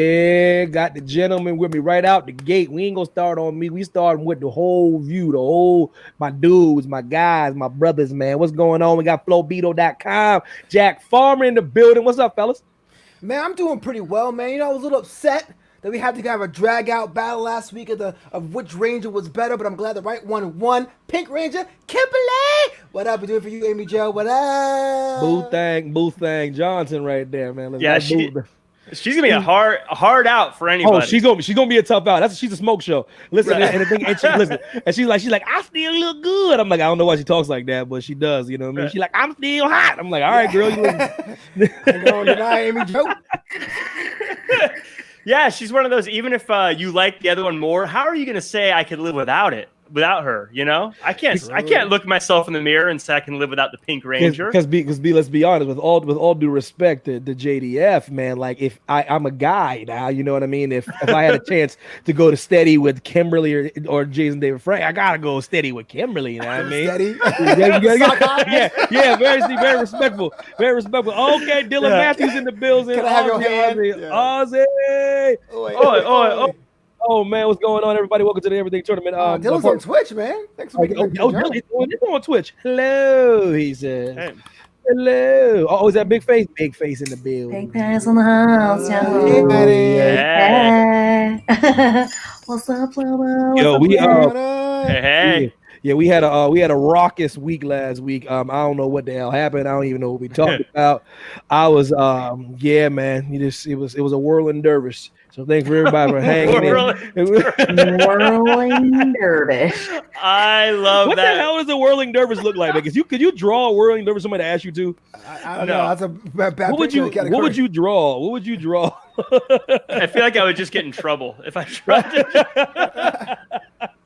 Yeah, got the gentleman with me right out the gate. We ain't gonna start on me. We starting with the whole view, my dudes, my guys, my brothers, man. What's going on? We got flowbeto.com. Jack Farmer in the building. What's up, fellas? Man, I'm doing pretty well, man. You know, I was a little upset that we had to have a drag-out battle last week of which Ranger was better, but I'm glad the right one won. Pink Ranger, Kimberly! What up? We doing for you, Amy Jo? What up? Boo Thang Johnson right there, man. She's gonna be a hard out for anybody. Oh, she's gonna be a tough out. She's a smoke show. Listen, right. and she's like, I still look good. I'm like, I don't know why she talks like that, but she does. You know what I mean? Right. She's like, I'm still hot. I'm like, all right, girl. You don't deny Amy Jo. Yeah, she's one of those. Even if you like the other one more, how are you gonna say I could live without her? You know, I can't look myself in the mirror and say I can live without the Pink Ranger. Because let's be honest, with all due respect to JDF, man, like if I'm a guy now, you know what I mean? If I had a chance to go to steady with Kimberly or Jason David Frank, I gotta go steady with Kimberly, you know what I mean? Steady? yeah, very respectful. Very respectful. Okay, Dylan Matthews in the building. Can I have your hand? Ozzy. Oh man, what's going on, everybody? Welcome to the Everything Tournament. Dylan's on Twitch, man. Thanks for making Dylan's on Twitch. Hello, he says. Hey. Hello. Oh, is that Big Face? Big Face in the building. Big Face in the house. Hey. What's up, Yo, hey. Yeah, we had a raucous week last week. I don't know what the hell happened. I don't even know what we talked about. I was man. It was a whirling dervish. So thanks for everybody for hanging in. Whirling dervish. I love what that. What the hell does a whirling dervish look like? Like, could you draw a whirling dervish? Somebody asked you to. I don't know. That's a bad what would you draw? What would you draw? I feel like I would just get in trouble if I tried to.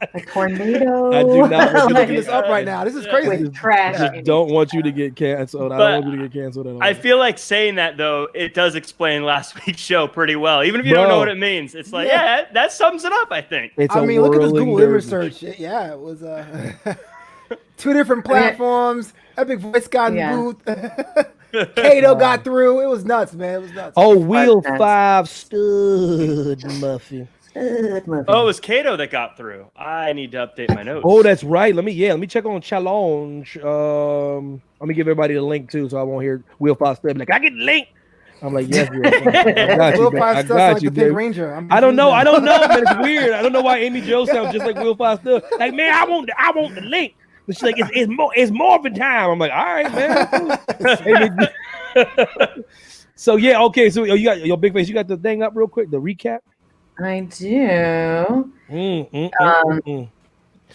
A tornado. I do not want looking this up right now. This is crazy. With trash. I don't want you to get canceled. I don't want you to get canceled at all. I feel like saying that though, it does explain last week's show pretty well. Even if you don't know what it means, it's like, that sums it up. I think. Look at this Google image search. Yeah, it was two different platforms. Epic Voice got in the booth. Kato got through. It was nuts, man. It was nuts. Oh, Wheel 5 stud muffin. Oh, it was Kato that got through. I need to update my notes. Oh, that's right. Let me check on challenge. Let me give everybody the link too, so I won't hear Wheel 5 stud like, I get the link. I'm like, yes, I got you, Pink Ranger. I don't know, man. It's weird. I don't know why Amy Jo sounds just like Wheel 5 stud. Like, man, I want the link. But she's like, it's Morphin time. I'm like, all right, man. So yeah, okay. So you got your Big Face. You got the thing up real quick. The recap. I do.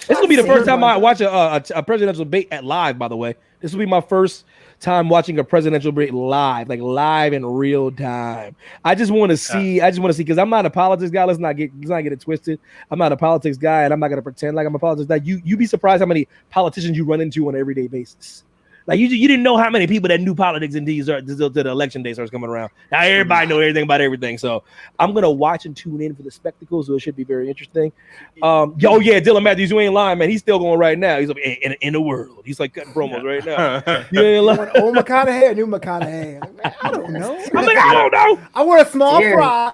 This will be the first time I watch a presidential debate live. By the way, this will be my first time watching a presidential debate live, like live in real time. I just want to see. Because I'm not a politics guy. Let's not get it twisted. I'm not a politics guy, and I'm not gonna pretend like I'm a politics guy. You be surprised how many politicians you run into on an everyday basis. Like you didn't know how many people that knew politics until the election day starts coming around. Now everybody know everything about everything. So I'm gonna watch and tune in for the spectacle. So it should be very interesting. Dylan Matthews, you ain't lying, man. He's still going right now. He's like in the world. He's like cutting promos right now. You ain't lying. Old McConaughey or new McConaughey? Like, man, I don't know. I'm like, I don't know. I want a small fry.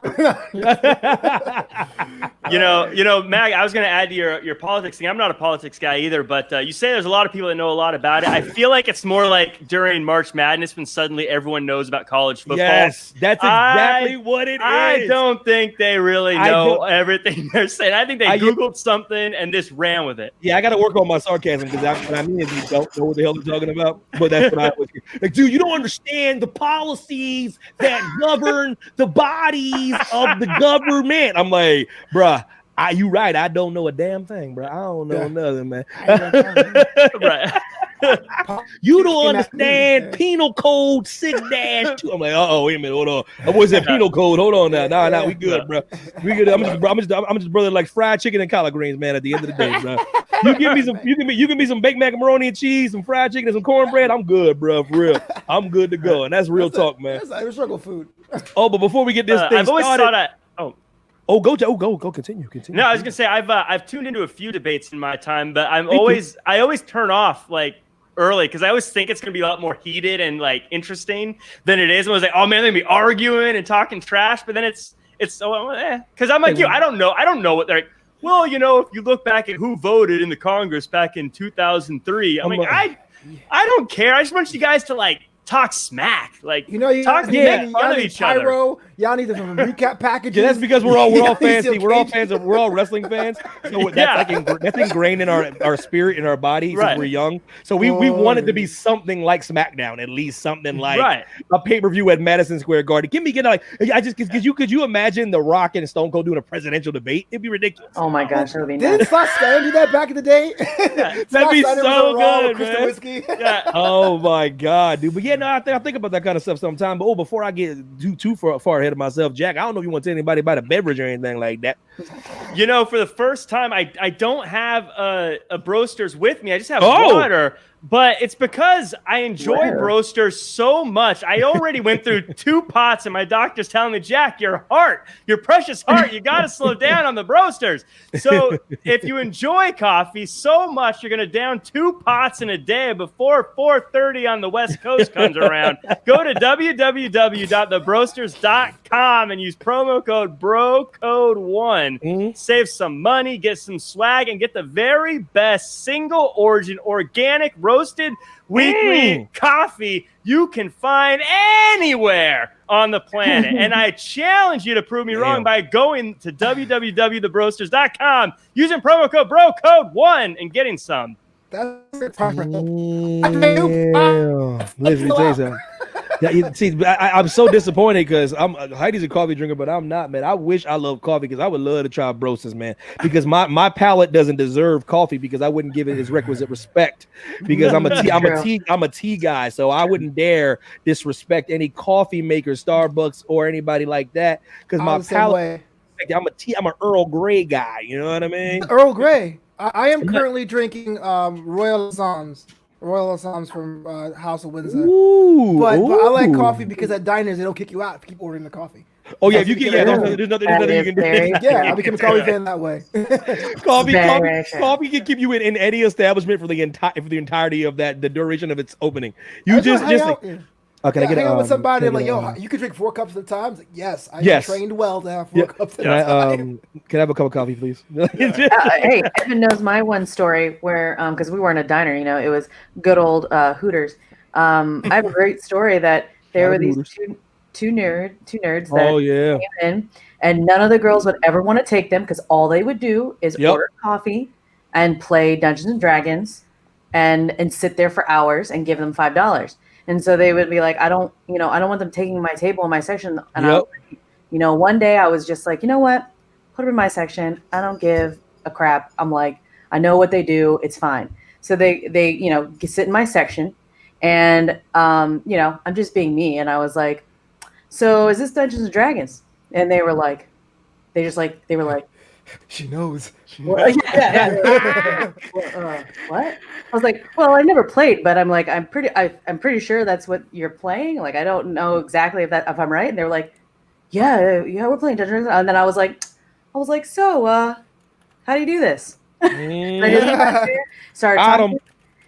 You know, Mag, I was going to add to your politics thing. I'm not a politics guy either, but you say there's a lot of people that know a lot about it. I feel like it's more like during March Madness when suddenly everyone knows about college football. Yes, that's exactly what it is. I don't think they really know everything they're saying. I think they Googled something and just ran with it. Yeah, I got to work on my sarcasm because I mean, if you don't know what the hell they're talking about, but that's what I was like, dude, you don't understand the policies that govern the bodies of the government. I'm like, bruh. You right. I don't know a damn thing, bro. I don't know nothing, man. Right. You don't understand Penal Code 6-2. I'm like, wait a minute, hold on. I was that Penal Code. Hold on now. Nah, we good, bro. We good. I'm just brother like fried chicken and collard greens, man. At the end of the day, bro. You give me some baked macaroni and cheese, some fried chicken, and some cornbread. I'm good, bro. For real, I'm good to go. And that's real talk, man. That's Irish struggle food. Oh, but before we get this thing I've always started, thought that. Go, continue. No, I was gonna say I've tuned into a few debates in my time, but I always turn off like early because I always think it's gonna be a lot more heated and like interesting than it is. And I was like, oh man, they're gonna be arguing and talking trash, but then it's It's so because I'm like you. I don't know what they're. Well, if you look back at who voted in the Congress back in 2003, I don't care. I just want you guys to like talk smack, like you talk make fun of each other. Y'all need some recap packages. Yeah, that's because we're all fancy. We're all wrestling fans. So that's ingrained in our spirit, in our body since we're young. So we want it to be something like SmackDown, at least something like a pay-per-view at Madison Square Garden. Could you imagine The Rock and Stone Cold doing a presidential debate? It'd be ridiculous. Oh my gosh, that would be Didn't Scott Steiner do that back in the day? That'd be so good, man. Whiskey. Oh my God, dude. But yeah, no, I think about that kind of stuff sometimes. But before I get too far ahead of myself, Jack, I don't know if you want to tell anybody about a beverage or anything like that. For the first time, I don't have a Broasters with me. I just have water. But it's because I enjoy Broasters so much. I already went through 2 pots, and my doctor's telling me, Jack, your precious heart, you got to slow down on the Broasters. So if you enjoy coffee so much, you're going to down 2 pots in a day before 4:30 on the West Coast comes around. Go to www.thebroasters.com and use promo code BROCODE1. Save some money, get some swag, and get the very best single origin organic roasted weekly coffee you can find anywhere on the planet. And I challenge you to prove me wrong by going to www.thebroasters.com, using promo code BROCODE1 and getting some. That's Listen, me tell you something. Yeah, see, I'm so disappointed because Heidi's a coffee drinker, but I'm not, man. I wish I loved coffee because I would love to try Broasters, man. Because my palate doesn't deserve coffee because I wouldn't give it its requisite respect. Because I'm a tea guy, so I wouldn't dare disrespect any coffee maker, Starbucks or anybody like that. Because my palate, I'm an Earl Grey guy. You know what I mean? Earl Grey. I am currently drinking Royal Assams from House of Windsor. But I like coffee because at diners they don't kick you out if you keep ordering the coffee. Oh yeah, if you get there's nothing you can do. Yeah, I became a coffee fan that way. Coffee can keep you in any establishment for the entirety of the duration of its opening. You just can I get out with somebody? I'm like, yo, you can drink 4 cups at a time. Like, yes, I am trained well to have 4 cups at a time. Can I have a cup of coffee, please? Hey, Evan knows my one story where, because we were in a diner, it was good old Hooters. I have a great story that there were these two nerds that came in, and none of the girls would ever want to take them because all they would do is order coffee and play Dungeons and Dragons and sit there for hours and give them $5. And so they would be like, I don't want them taking my table in my section. And one day I was just like, you know what? Put them in my section. I don't give a crap. I'm like, I know what they do. It's fine. So they sit in my section, and I'm just being me. And I was like, so is this Dungeons and Dragons? And they were like, she knows. What? I was like, well, I never played, but I'm like, I'm pretty sure that's what you're playing. Like, I don't know exactly if I'm right. And they were like, yeah, we're playing Dungeons. And then I was like, so, how do you do this? Started talking,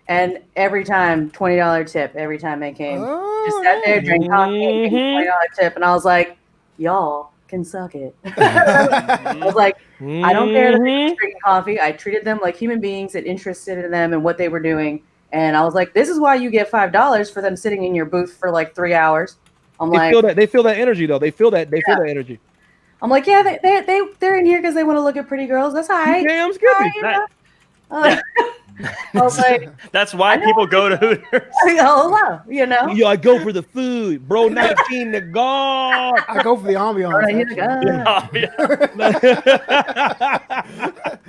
and every time $20 tip. Every time they came, just sat there, drank coffee, $20 tip, and I was like, y'all can suck it. I was like, I don't care that they were drinking coffee. I treated them like human beings and interested in them and what they were doing. And I was like, this is why you get $5 for them sitting in your booth for like 3 hours. They feel that energy though. They feel that energy. I'm like, yeah, they're in here because they want to look at pretty girls. That's all right. Damn, I was like, that's why people go to Hooters. Yo, I go for the food, bro. 19 to God. I go for the ambiance.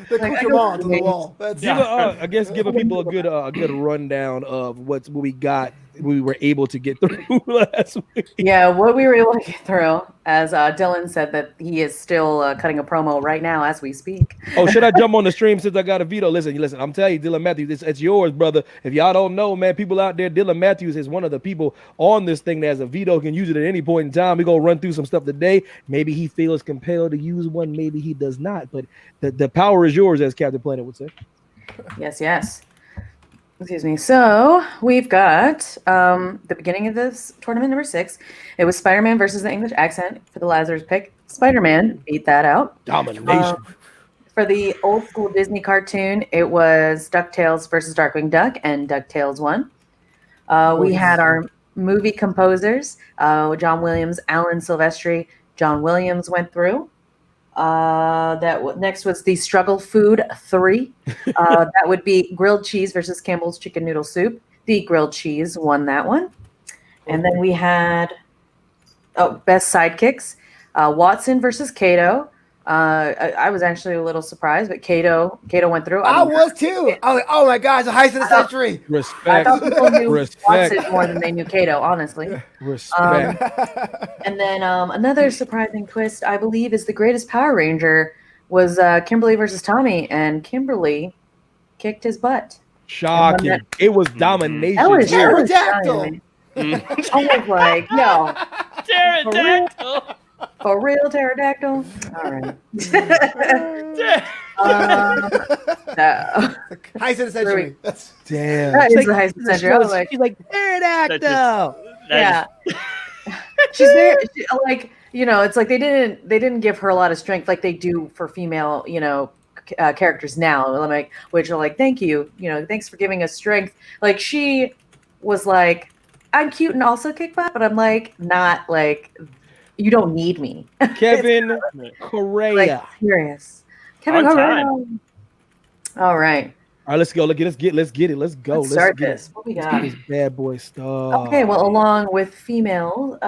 The accoutrement to the wall. I guess giving people a good rundown of what we got. We were able to get through last week. Yeah, what we were able to get through, as Dylan said, that he is still cutting a promo right now as we speak. Oh, should I jump on the stream since I got a veto? Listen, I'm telling you, Dylan Matthews, it's yours, brother. If y'all don't know, man, people out there, Dylan Matthews is one of the people on this thing that has a veto, can use it at any point in time. We're going to run through some stuff today. Maybe he feels compelled to use one. Maybe he does not. But the power is yours, as Captain Planet would say. Yes. Excuse me. So we've got the beginning of this tournament, number 6. It was Spider-Man versus the English accent for the Lazarus pick. Spider-Man beat that out. Domination. For the old school Disney cartoon, it was DuckTales versus Darkwing Duck, and DuckTales won. We had our movie composers, John Williams, Alan Silvestri. John Williams went through. Next was the Struggle Food 3. That would be grilled cheese versus Campbell's chicken noodle soup. The grilled cheese won that one. And then we had best sidekicks, Watson versus Kato. I was actually a little surprised, but Kato went through. I was too. I was like, oh my gosh, the heist of the century. Respect. I thought people knew Respect. Watson more than they knew Kato, honestly. Respect. And then another surprising twist, I believe, is the greatest Power Ranger was Kimberly versus Tommy, and Kimberly kicked his butt. Shocking. It was domination. That was Pterodactyl. I was like, no. Pterodactyl. For real, pterodactyl? All right. Heist of the century. Damn. That is the heist of the century. I was like, she's like, pterodactyl. yeah. She's there. Like, it's like they didn't give her a lot of strength like they do for female, characters now. Which are like, thank you, thanks for giving us strength. Like she was like, I'm cute and also kick butt, but I'm like, not like. You don't need me. Kevin Correa. Like, serious. Kevin Correa. All right. All right, let's go. Let's get it. Let's go. Let's start this. What we got? This bad boy stuff. Okay, well, along with female,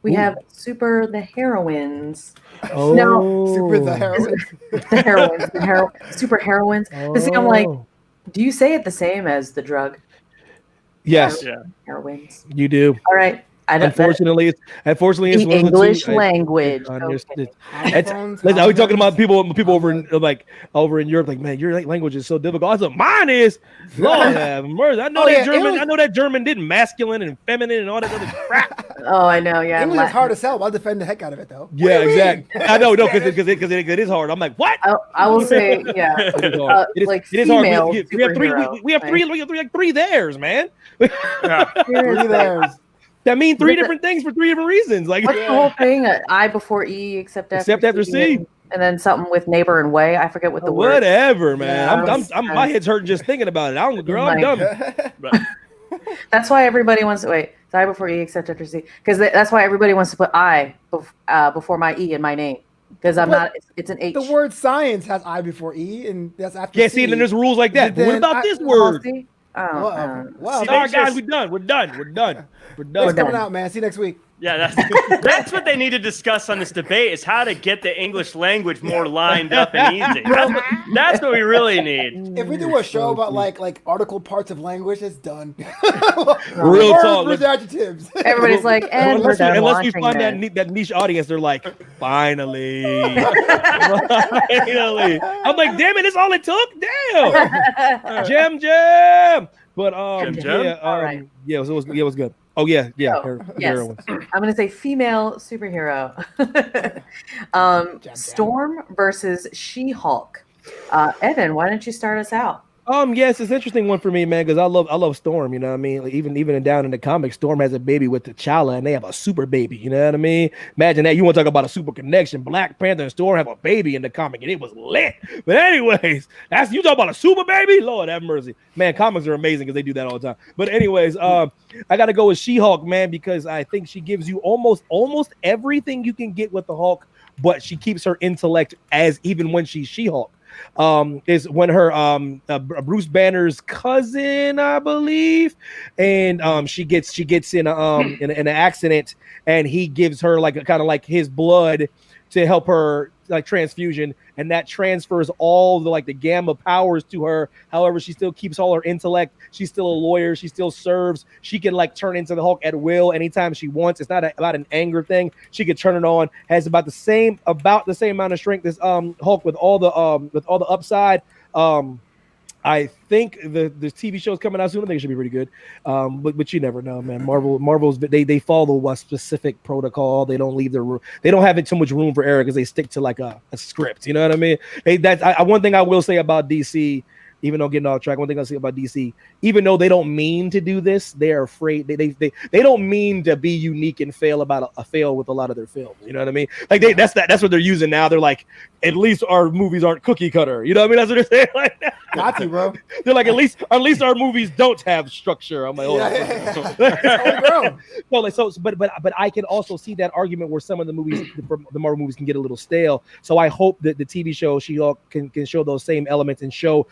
we have Super the Heroines. Oh, No. Super the heroine. The Heroines. Super Heroines. But see, I'm like, do you say it the same as the drug? Yes, Heroines. you do. All right. Unfortunately, it's the English language. Are we talking about people over in Europe? Like, man, your language is so difficult. I said, mine is. Lord have mercy. I know that German. I know that German did masculine and feminine and all that other crap. Oh, I know. Yeah, English is hard to sell. I'll defend the heck out of it though. Yeah, exactly. I know, no, because it is hard. I'm like, what? I will say, yeah. It is hard. We have three theirs, man. Three theirs. That means three different things for three different reasons. Like, what's the whole thing? I before E, except after C. And then something with neighbor and way. I forget what the word. Whatever, man. Yeah, my head's hurting just thinking about it. I'm dumb. That's why everybody wants to wait. It's I before E, except after C. Because that's why everybody wants to put I before my E in my name. Because I'm not. It's an H. The word science has I before E, and that's after. Yeah, see, and then there's rules like that. But what about this word? Wow. Sorry, guys, we're done. We're done. It's coming out, man. See you next week. Yeah, that's what they need to discuss on this debate is how to get the English language more lined up and easy. That's what we really need. If we do a show about like article parts of language, it's done. Real talk. Words, adjectives. Everybody's like, and unless we find that niche audience, they're like, finally. Finally. I'm like, damn it, that's all it took? Damn. Jam. But yeah, it was good. Oh yeah. Yes. I'm gonna say female superhero. Storm versus She-Hulk. Evan, why don't you start us out? Yes, it's an interesting one for me, man, because I love Storm. You know what I mean? Like, even down in the comics, Storm has a baby with T'Challa, and they have a super baby. You know what I mean? Imagine that. You want to talk about a super connection? Black Panther and Storm have a baby in the comic, and it was lit. But anyways, you talk about a super baby? Lord have mercy, man. Comics are amazing because they do that all the time. But anyways, I got to go with She-Hulk, man, because I think she gives you almost everything you can get with the Hulk, but she keeps her intellect as even when she's She-Hulk. Is when her Bruce Banner's cousin, I believe, and she gets in an accident, and he gives her like kind of like his blood to help her like transfusion, and that transfers all the gamma powers to her. However, she still keeps all her intellect. She's still a lawyer. She still serves. She can turn into the Hulk at will anytime she wants. It's not about an anger thing. She can turn it on. Has about the same amount of strength as Hulk with all the upside. I think the TV show's coming out soon. I think it should be pretty good. But you never know, man. Marvel's they follow a specific protocol. They don't leave their room. They don't have too much room for error because they stick to like a script. You know what I mean? One thing I will say about DC even though getting off track, one thing I see about DC, even though they don't mean to do this, they're afraid. They don't mean to be unique and fail about a fail with a lot of their films. You know what I mean? Like that's what they're using now. They're like, at least our movies aren't cookie cutter. You know what I mean? That's what they're saying. Like, got you, bro. They're like, at least our movies don't have structure. I'm like, but I can also see that argument where some of the movies, the Marvel movies, can get a little stale. So I hope that the TV show She-Hulk can show those same elements and show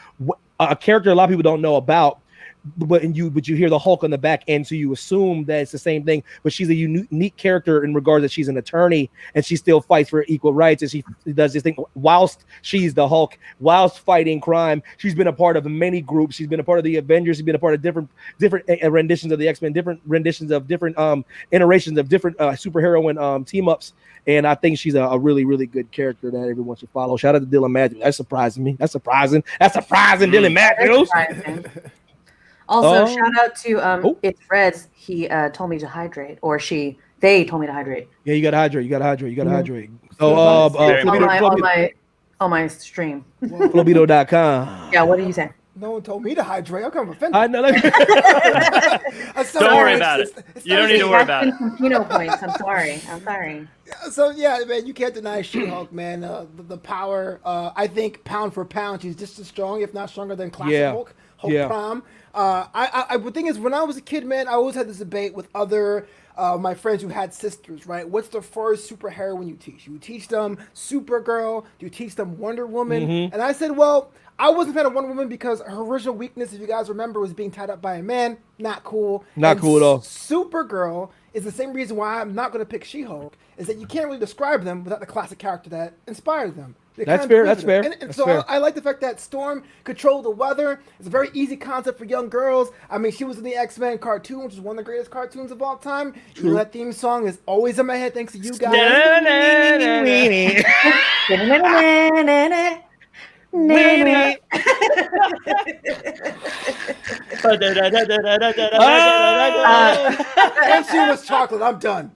a character a lot of people don't know about. But you hear the Hulk on the back end, so you assume that it's the same thing. But she's a unique character in regards that she's an attorney and she still fights for equal rights, and she does this thing whilst she's the Hulk, whilst fighting crime. She's been a part of many groups. She's been a part of the Avengers. She's been a part of different renditions of the X-Men, different renditions of different iterations of different superhero team ups. And I think she's a really, really good character that everyone should follow. Shout out to Dylan Matthews. That's surprising me. That's surprising. Dylan Matthews. Also, shout out to It's Reds. He told me to hydrate, or they told me to hydrate. Yeah, you gotta hydrate. So on my stream. Flobido.com. Yeah, what did you say? No one told me to hydrate. I'm kind of offended. I know. Don't worry about it. You don't need to worry about it. Some points. I'm sorry. So yeah, man, you can't deny She-Hulk, man. The power. I think pound for pound, she's just as strong, if not stronger than classic Hulk. Prime. The thing is, when I was a kid, man, I always had this debate with other my friends who had sisters, right? What's the first superheroine you teach? You teach them Supergirl? Do you teach them Wonder Woman? Mm-hmm. And I said, well, I wasn't a fan of Wonder Woman because her original weakness, if you guys remember, was being tied up by a man. Not cool. Not cool at all. Supergirl is the same reason why I'm not going to pick She-Hulk, is that you can't really describe them without the classic character that inspired them. That's fair. And so I like the fact that Storm controlled the weather. It's a very easy concept for young girls. I mean, she was in the X-Men cartoon, which is one of the greatest cartoons of all time. You know, that theme song is always in my head thanks to you guys. And she was chocolate. I'm done.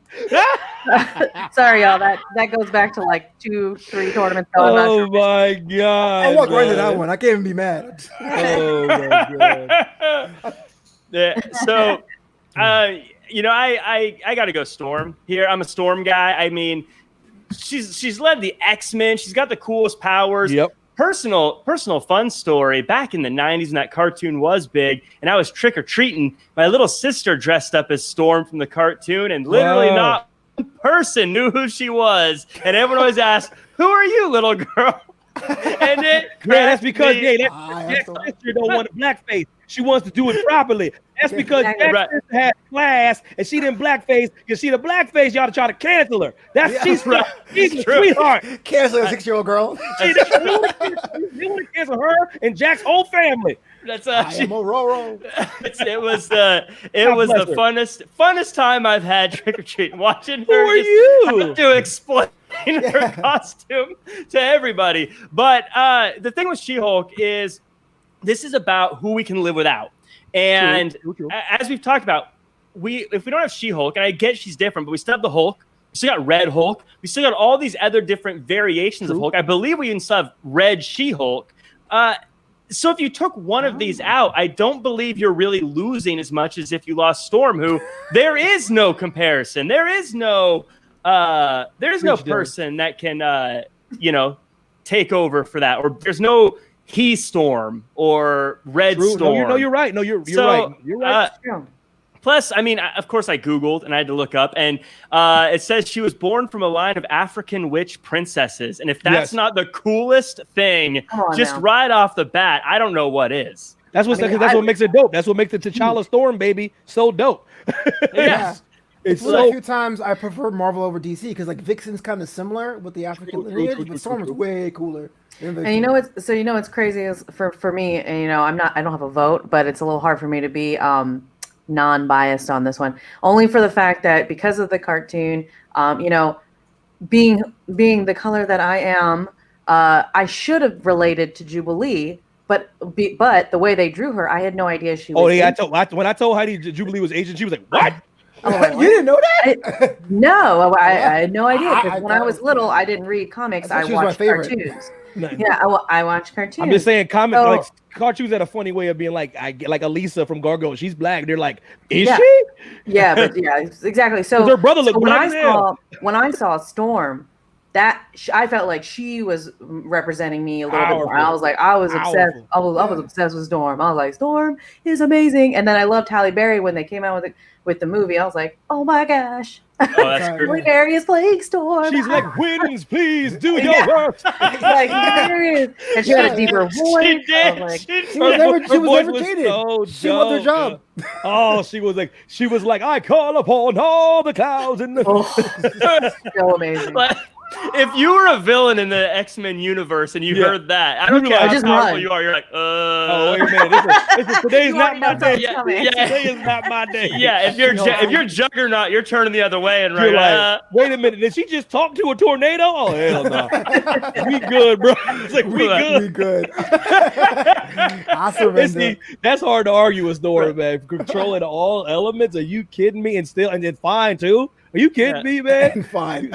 Sorry, y'all. That goes back to like 2-3 tournaments. Oh my god! I'll walk right into that one. I can't even be mad. Oh my god! Yeah. So, I got to go Storm here. I'm a Storm guy. I mean, she's led the X-Men. She's got the coolest powers. Yep. Personal fun story. Back in the 90s when that cartoon was big and I was trick-or-treating, my little sister dressed up as Storm from the cartoon, and literally not one person knew who she was. And everyone always asked, "Who are you, little girl?" And that's because Jack's sister don't want a blackface. She wants to do it properly. That's because Jack's sister had class and she didn't blackface. You see the blackface, y'all to try to cancel her. She's a sweetheart. Cancel a 6-year-old girl. They want to cancel her and Jack's whole family. That's it was the funnest time I've had trick or treating, watching her have to explain her costume to everybody. But the thing with She-Hulk is this is about who we can live without. And True. As we've talked about, if we don't have She-Hulk, and I get she's different, but we still have the Hulk. We still got Red Hulk. We still got all these other different variations of Hulk. I believe we even still have Red She-Hulk. So if you took one of these out, I don't believe you're really losing as much as if you lost Storm, who there is no comparison. There is no person that can take over for that, or there's no Storm or Red Storm. No, you're right. No, you're right. You're right. Plus, I mean, of course, I Googled and I had to look up, and it says she was born from a line of African witch princesses. And if that's not the coolest thing, right off the bat, I don't know what is. That's what makes it dope. That's what makes the T'Challa Storm baby so dope. Yes. It's a few times I prefer Marvel over DC because like Vixen's kind of similar with the African lineage, but Storm's way cooler. And what's crazy is for me, and I don't have a vote, but it's a little hard for me to be non-biased on this one, only for the fact that because of the cartoon, being the color that I am, I should have related to Jubilee, but the way they drew her, I had no idea she was. Oh yeah, when I told Heidi Jubilee was Asian, she was like, "What? You didn't know that?" No, I had no idea because when I was little, I didn't read comics. I watched cartoons. Yeah, I watch cartoons. I'm just saying, comics cartoons had a funny way of being like, I get like Elisa from Gargoyle. She's black. They're like, is Yeah. she? Yeah, but yeah, exactly. So her brother looked when black as hell. when I saw Storm, that I felt like she was representing me a little bit more. I was like, I was obsessed. I was obsessed with Storm. I was like, Storm is amazing. And then I loved Halle Berry when they came out with the movie. I was like, oh my gosh. Oh, that's Halle great. Berry is playing Storm. She's like, winds, please do your work. Like, hilarious. And she had a deeper voice. She did. I was like, She was never was dated. so She loved her job. Oh, she was like, I call upon all the clouds and the. so amazing. Like, if you were a villain in the X-Men universe and you heard that, I don't care how just powerful run. you are, you're like, Oh wait a minute! Today's You not already my know day. something's coming. Today is not my day. Yeah, if you're Juggernaut, you're turning the other way and You're right. like, wait a minute, did she just talk to a tornado? Oh hell no, we good, bro. It's like we good. We good. I surrender. See, that's hard to argue with Storm, man. Controlling all elements. Are you kidding me? And then fine too. Are you kidding me, man? Fine.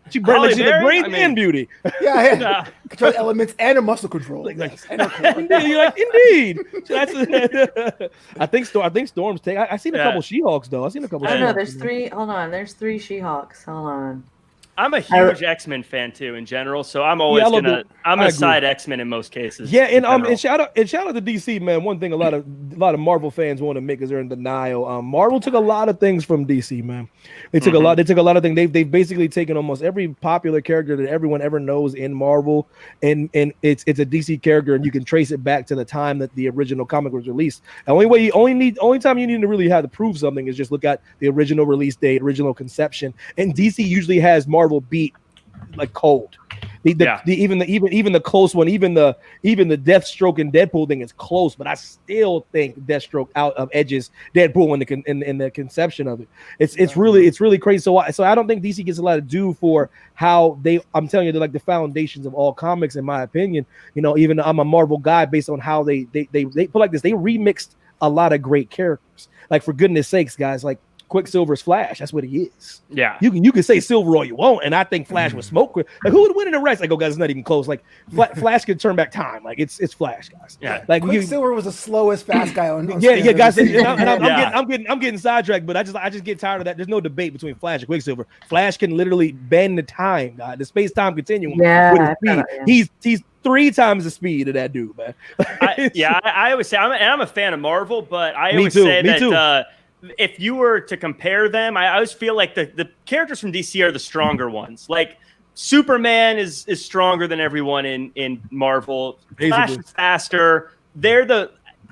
She burned like she's a Berry? great I mean- man beauty. Yeah. Control elements and her muscle control. Yes. And her core. You're like, indeed. I think Storm's take. I seen a couple She-Hulks though. I seen a couple. I don't know. She-Hulks. There's three. Hold on. There's three She-Hulks. Hold on. I'm a huge X-Men fan too in general, so I'm always I'm a side X-Men in most cases. Yeah, and shout out to DC, man. One thing a lot of Marvel fans want to make is they're in denial. Marvel took a lot of things from DC, man. They took a lot of things. They've basically taken almost every popular character that everyone ever knows in Marvel, and it's a DC character, and you can trace it back to the time that the original comic was released. The only time you need to really have to prove something is just look at the original release date, original conception, and DC usually has Marvel beat like cold. Even the close one, even the Deathstroke and Deadpool thing is close, but I still think Deathstroke out of edges Deadpool in the conception of it. It's really crazy. So I don't think DC gets a lot to do for how I'm telling you, they're like the foundations of all comics, in my opinion. You know, even I'm a Marvel guy based on how they put like this. They remixed a lot of great characters. Like, for goodness sakes, guys, like Quicksilver's Flash. That's what he is. Yeah. You can say Silver all you want, and I think Flash would smoke. Like, who would win in the race? Like, oh, guys, it's not even close. Like, Flash could turn back time. Like, it's Flash, guys. Yeah. Like, Quicksilver was the slowest fast guy on guys. I'm getting sidetracked, but I just get tired of that. There's no debate between Flash and Quicksilver. Flash can literally bend the time, God, the space-time continuum with his speed. He's 3 times the speed of that dude, man. I always say I'm a fan of Marvel, but I always say that if you were to compare them, I always feel like the characters from DC are the stronger ones. Like, Superman is stronger than everyone in Marvel. Flash is faster.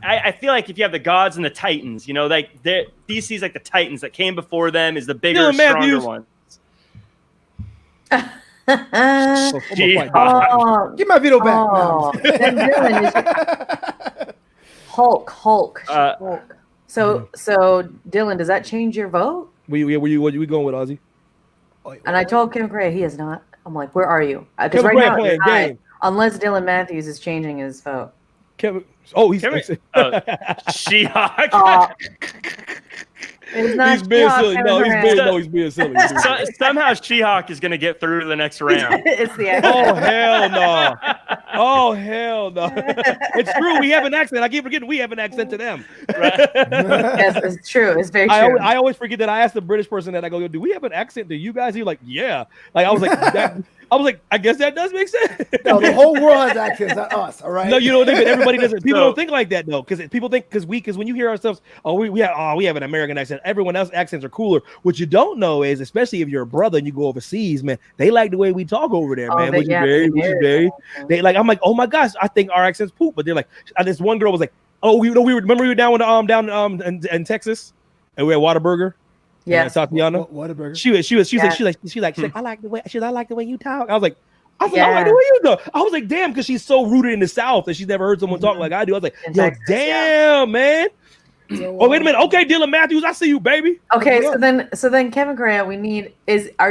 I feel like if you have the gods and the titans, you know, like DC's like the titans that came before them is the bigger, stronger ones. Give my veto back. Oh, then Dylan is Hulk. So Dylan, does that change your vote? Where you going with, Ozzy? And I told Kevin Gray he is not. I'm like, where are you? Because right now, playing game. Unless Dylan Matthews is changing his vote. She-Hulk. It's not he's being silly. He's being silly. Somehow She-Hulk is going to get through to the next round. It's the accent. Oh hell no! It's true. We have an accent. I keep forgetting we have an accent to them. Right? Yes, it's true. It's very true. I always forget that. I asked the British person that I go, do we have an accent to you guys? He's like, yeah. Like, I was like, I guess that does make sense. No, the whole world has accents, not us. All right. No, you don't think that everybody doesn't. People don't think like that though, because people think because when you hear ourselves, we have an American accent. Everyone else's accents are cooler. What you don't know is, especially if you're a brother and you go overseas, man, they like the way we talk over there, man. Which is very. They like. I'm like, oh my gosh, I think our accents poop, but they're like, this one girl was like, oh, we were down in Texas, and we had Whataburger. Yeah, Tatiana. Whataburger. She's like, I like the way you talk. I was like, I like the way you go. I was like, damn, because she's so rooted in the South that she's never heard someone talk like I do. I was like, damn, man. Oh, wait a minute. Okay, Dylan Matthews, I see you, baby. Okay, so then Kevin Correa, are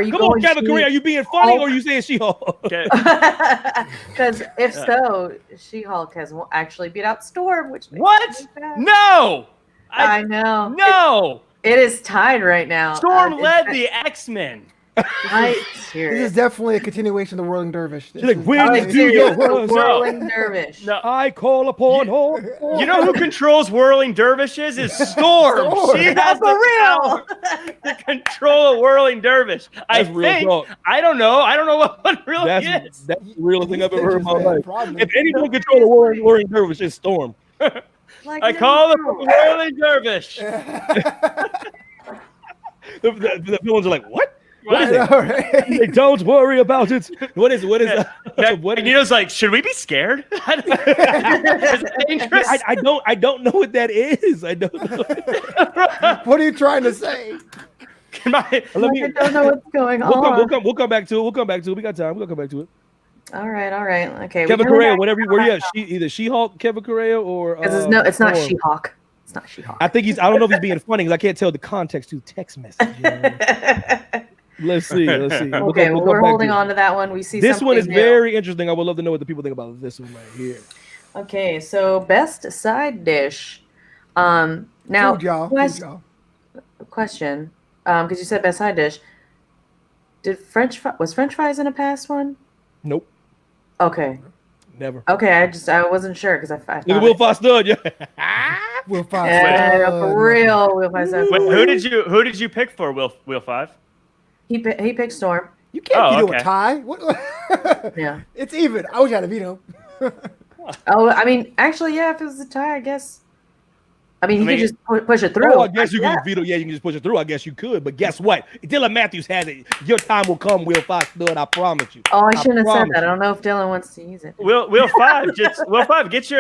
you come on, Kevin Correa, are you being funny or are you saying She-Hulk? Because if so, She-Hulk has actually beat out Storm, which what? No, I know. No, it is tied right now. Storm led the X-Men. This is definitely a continuation of the Whirling Dervish. She's like, when you do your Whirling Dervish. No. I call upon her. You know who controls whirling dervishes is Storm. Storm. She has For the real. power to control a whirling dervish. That's real talk. I don't know. I don't know what one really is. That's the realest thing I've ever heard in my life. Probably. If anyone control a whirling dervish, it's Storm. I call him a whirling dervish. The villains are like, what? What is I it? know, right? Like, don't worry about it. What is it? What is that? What is Magneto's like, should we be scared? Is it dangerous? I don't know what that is. I don't know. What are you trying to say? I don't know what's going on. We'll come back to it. We'll come back to it. We got time. We'll come back to it. All right. Okay. Kevin Correa, whatever you at, either She-Hulk, Kevin Correa, or it's not She-Hulk. It's not She-Hulk. I think I don't know if he's being funny because I can't tell the context to text message. Let's see. Okay, we're holding on to that one. We see this one is new. very interesting. I would love to know what the people think about this one right here. Okay, so best side dish. Now, Food, y'all. question, because you said best side dish. Was French fries in a past one? Nope. Okay. Never. Okay, I wasn't sure because I thought Look at Will Foster, yeah. Will Foster. Yeah, for real, Will Foster. Wait, who did you pick for Will 5? He picked Storm. You can't veto okay. a tie. What? Yeah. It's even. I wish I had a veto. Oh, I mean, actually, yeah. If it was a tie, I guess. I mean, you could just push it through. Oh, I guess you can just veto. Yeah, you can just push it through. I guess you could. But guess what? Dylan Matthews has it. Your time will come, Will Foster, and I promise you. Oh, I shouldn't have said that. I don't know if Dylan wants to use it. Will 5, get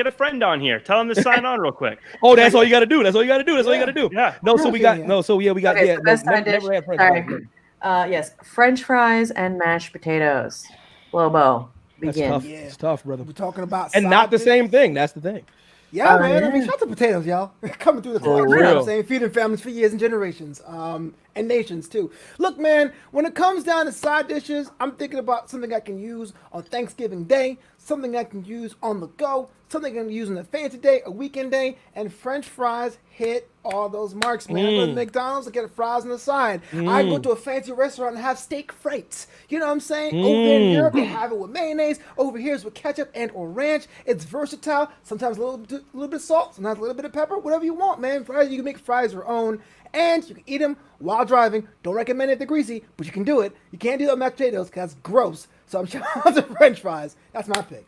a friend on here. Tell him to sign on real quick. Oh, that's all you got to do. That's all you got to do. Yeah. No, so we got. No, so yeah, we got. Okay, Yeah, so best side dish. never had French Sorry. fries. Yes, French fries and mashed potatoes. Lobo, That's begin. tough. Yeah. It's tough, brother. We're talking about And not the side same thing. That's the thing. Yeah, man. I yeah. mean, shout out to potatoes, y'all. Coming through the For clutch, you know what real. I'm saying? Feeding families for years and generations, and nations too. Look, man, when it comes down to side dishes, I'm thinking about something I can use on Thanksgiving Day, something I can use on the go, something I can use on a fancy day, a weekend day, and French fries hit all those marks, man. I go to McDonald's, I get fries on the side. I go to a fancy restaurant and have steak frites. You know what I'm saying? Over there in Europe, they have it with mayonnaise. Over here is with ketchup and or ranch. It's versatile. Sometimes a little bit of salt, sometimes a little bit of pepper, whatever you want, man. Fries, you can make fries your own. And you can eat them while driving. Don't recommend it if they're greasy, but you can do it. You can't do that with mashed potatoes because that's gross. So I'm shouting out to French fries. That's my pick.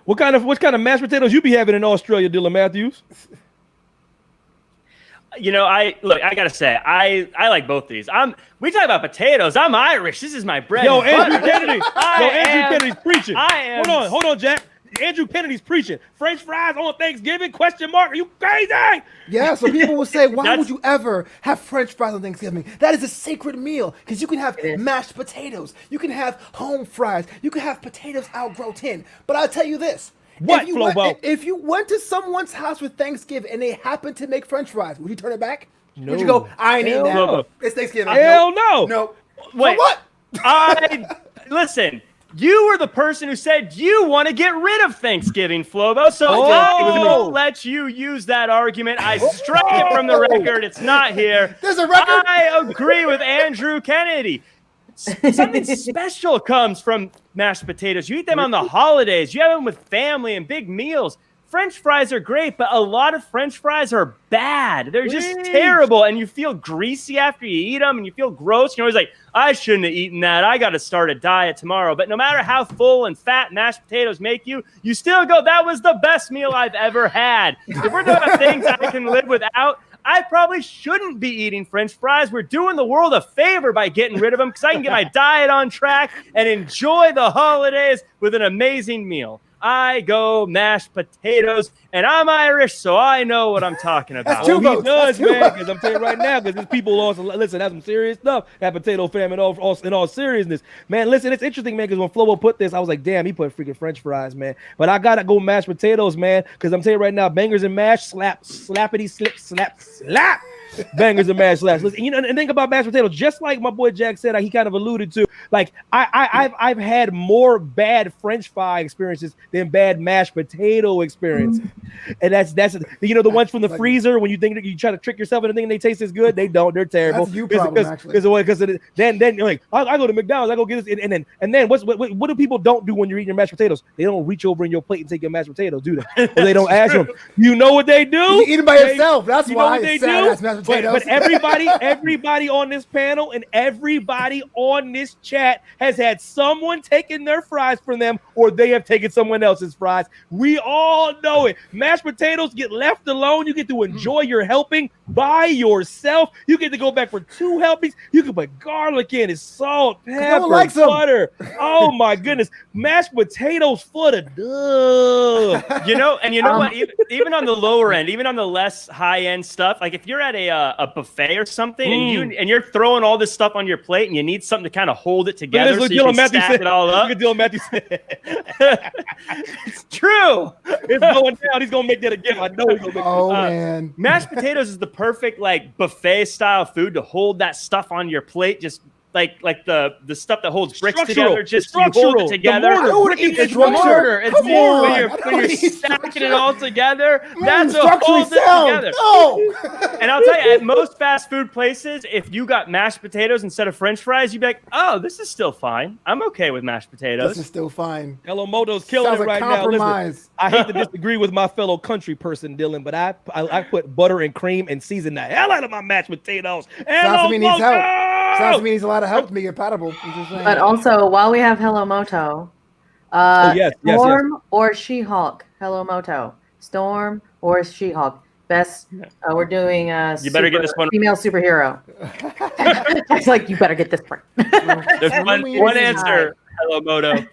What kind of mashed potatoes you be having in Australia, Dylan Matthews? You know, I gotta say, I like both these. We talk about potatoes. I'm Irish. This is my bread. Yo, and Andrew butter. Kennedy. Andrew Kennedy's preaching. I am. Hold on, Jack. Andrew Kennedy's preaching. French fries on Thanksgiving? Question mark. Are you crazy? Yeah, so people will say, why That's- would you ever have French fries on Thanksgiving? That is a sacred meal because you can have mashed potatoes. You can have home fries. You can have potatoes au gratin. But I'll tell you this. What, Flobo? If you went to someone's house for Thanksgiving and they happened to make French fries, would you turn it back? No. Would you go, I ain't eating that. no. It's Thanksgiving. Hell no. No. Wait. So what? Listen. You were the person who said you want to get rid of Thanksgiving, Flobo. So I will let you use that argument. I strike it from the record. It's not here. There's a record. I agree with Andrew Kennedy. Something special comes from mashed potatoes. You eat them on the holidays. You have them with family and big meals. French fries are great, but a lot of French fries are bad. They're just terrible, and you feel greasy after you eat them, and you feel gross. You're always like, I shouldn't have eaten that. I got to start a diet tomorrow. But no matter how full and fat mashed potatoes make you, you still go, that was the best meal I've ever had. If we're talking about things I can live without, I probably shouldn't be eating French fries. We're doing the world a favor by getting rid of them because I can get my diet on track and enjoy the holidays with an amazing meal. I go mashed potatoes, and I'm Irish, so I know what I'm talking about. That's two He votes. does, man. Because I'm telling you right now, because these people also listen. That's some serious stuff. That potato famine, in all seriousness, man. Listen, it's interesting, man. Because when Flobo put this, I was like, damn, he put freaking French fries, man. But I gotta go mashed potatoes, man. Because I'm telling you right now, bangers and mash, slap, slappity, slip, slap, slap. Bangers and mashed slash. Listen, and think about mashed potatoes. Just like my boy Jack said, he kind of alluded to. Like I've had more bad French fry experiences than bad mashed potato experiences, and that's the ones from the freezer when you think that you try to trick yourself into thinking they taste as good. They don't. They're terrible. That's you problem, actually. Because then you're like, I go to McDonald's, I go get this, and then what do people don't do when you're eating your mashed potatoes? They don't reach over in your plate and take your mashed potatoes, do they? Or they don't ask them. You know what they do? You eat them by yourself. That's why they it's sad. do. Mashed potatoes. But everybody on this panel and everybody on this chat has had someone taking their fries from them, or they have taken someone else's fries. We all know it. Mashed potatoes get left alone. You get to enjoy your helping by yourself. You get to go back for 2 helpings. You can put garlic in it, salt, pepper, butter. Oh my goodness. Mashed potatoes for the dub. You know what? Even on the lower end, even on the less high end stuff, like if you're at a buffet or something and you're throwing all this stuff on your plate and you need something to kind of hold it together so you can stack it all up. It's true. It's going down. He's gonna make that again. I know he's gonna make man. Mashed potatoes is the perfect like buffet style food to hold that stuff on your plate. Just like the stuff that holds bricks together. Just you hold it together. It's mortar. It's more when you're stacking it all together. That's what holds it together. No. And I'll tell you, at most fast food places, if you got mashed potatoes instead of French fries, you'd be like, "Oh, this is still fine. I'm okay with mashed potatoes. This is still fine." Hello Moto's killing it right now. Listen, I hate to disagree with my fellow country person, Dylan, but I put butter and cream and season the hell out of my mashed potatoes. Sounds to me needs help. Sounds to me needs a lot of help to be compatible. But also, while we have Hello Moto, Storm or She-Hulk? Hello Moto. Storm or She-Hulk? Best. We're doing you better get this one. Female superhero. It's like you better get this one. There's one answer. Hello Moto.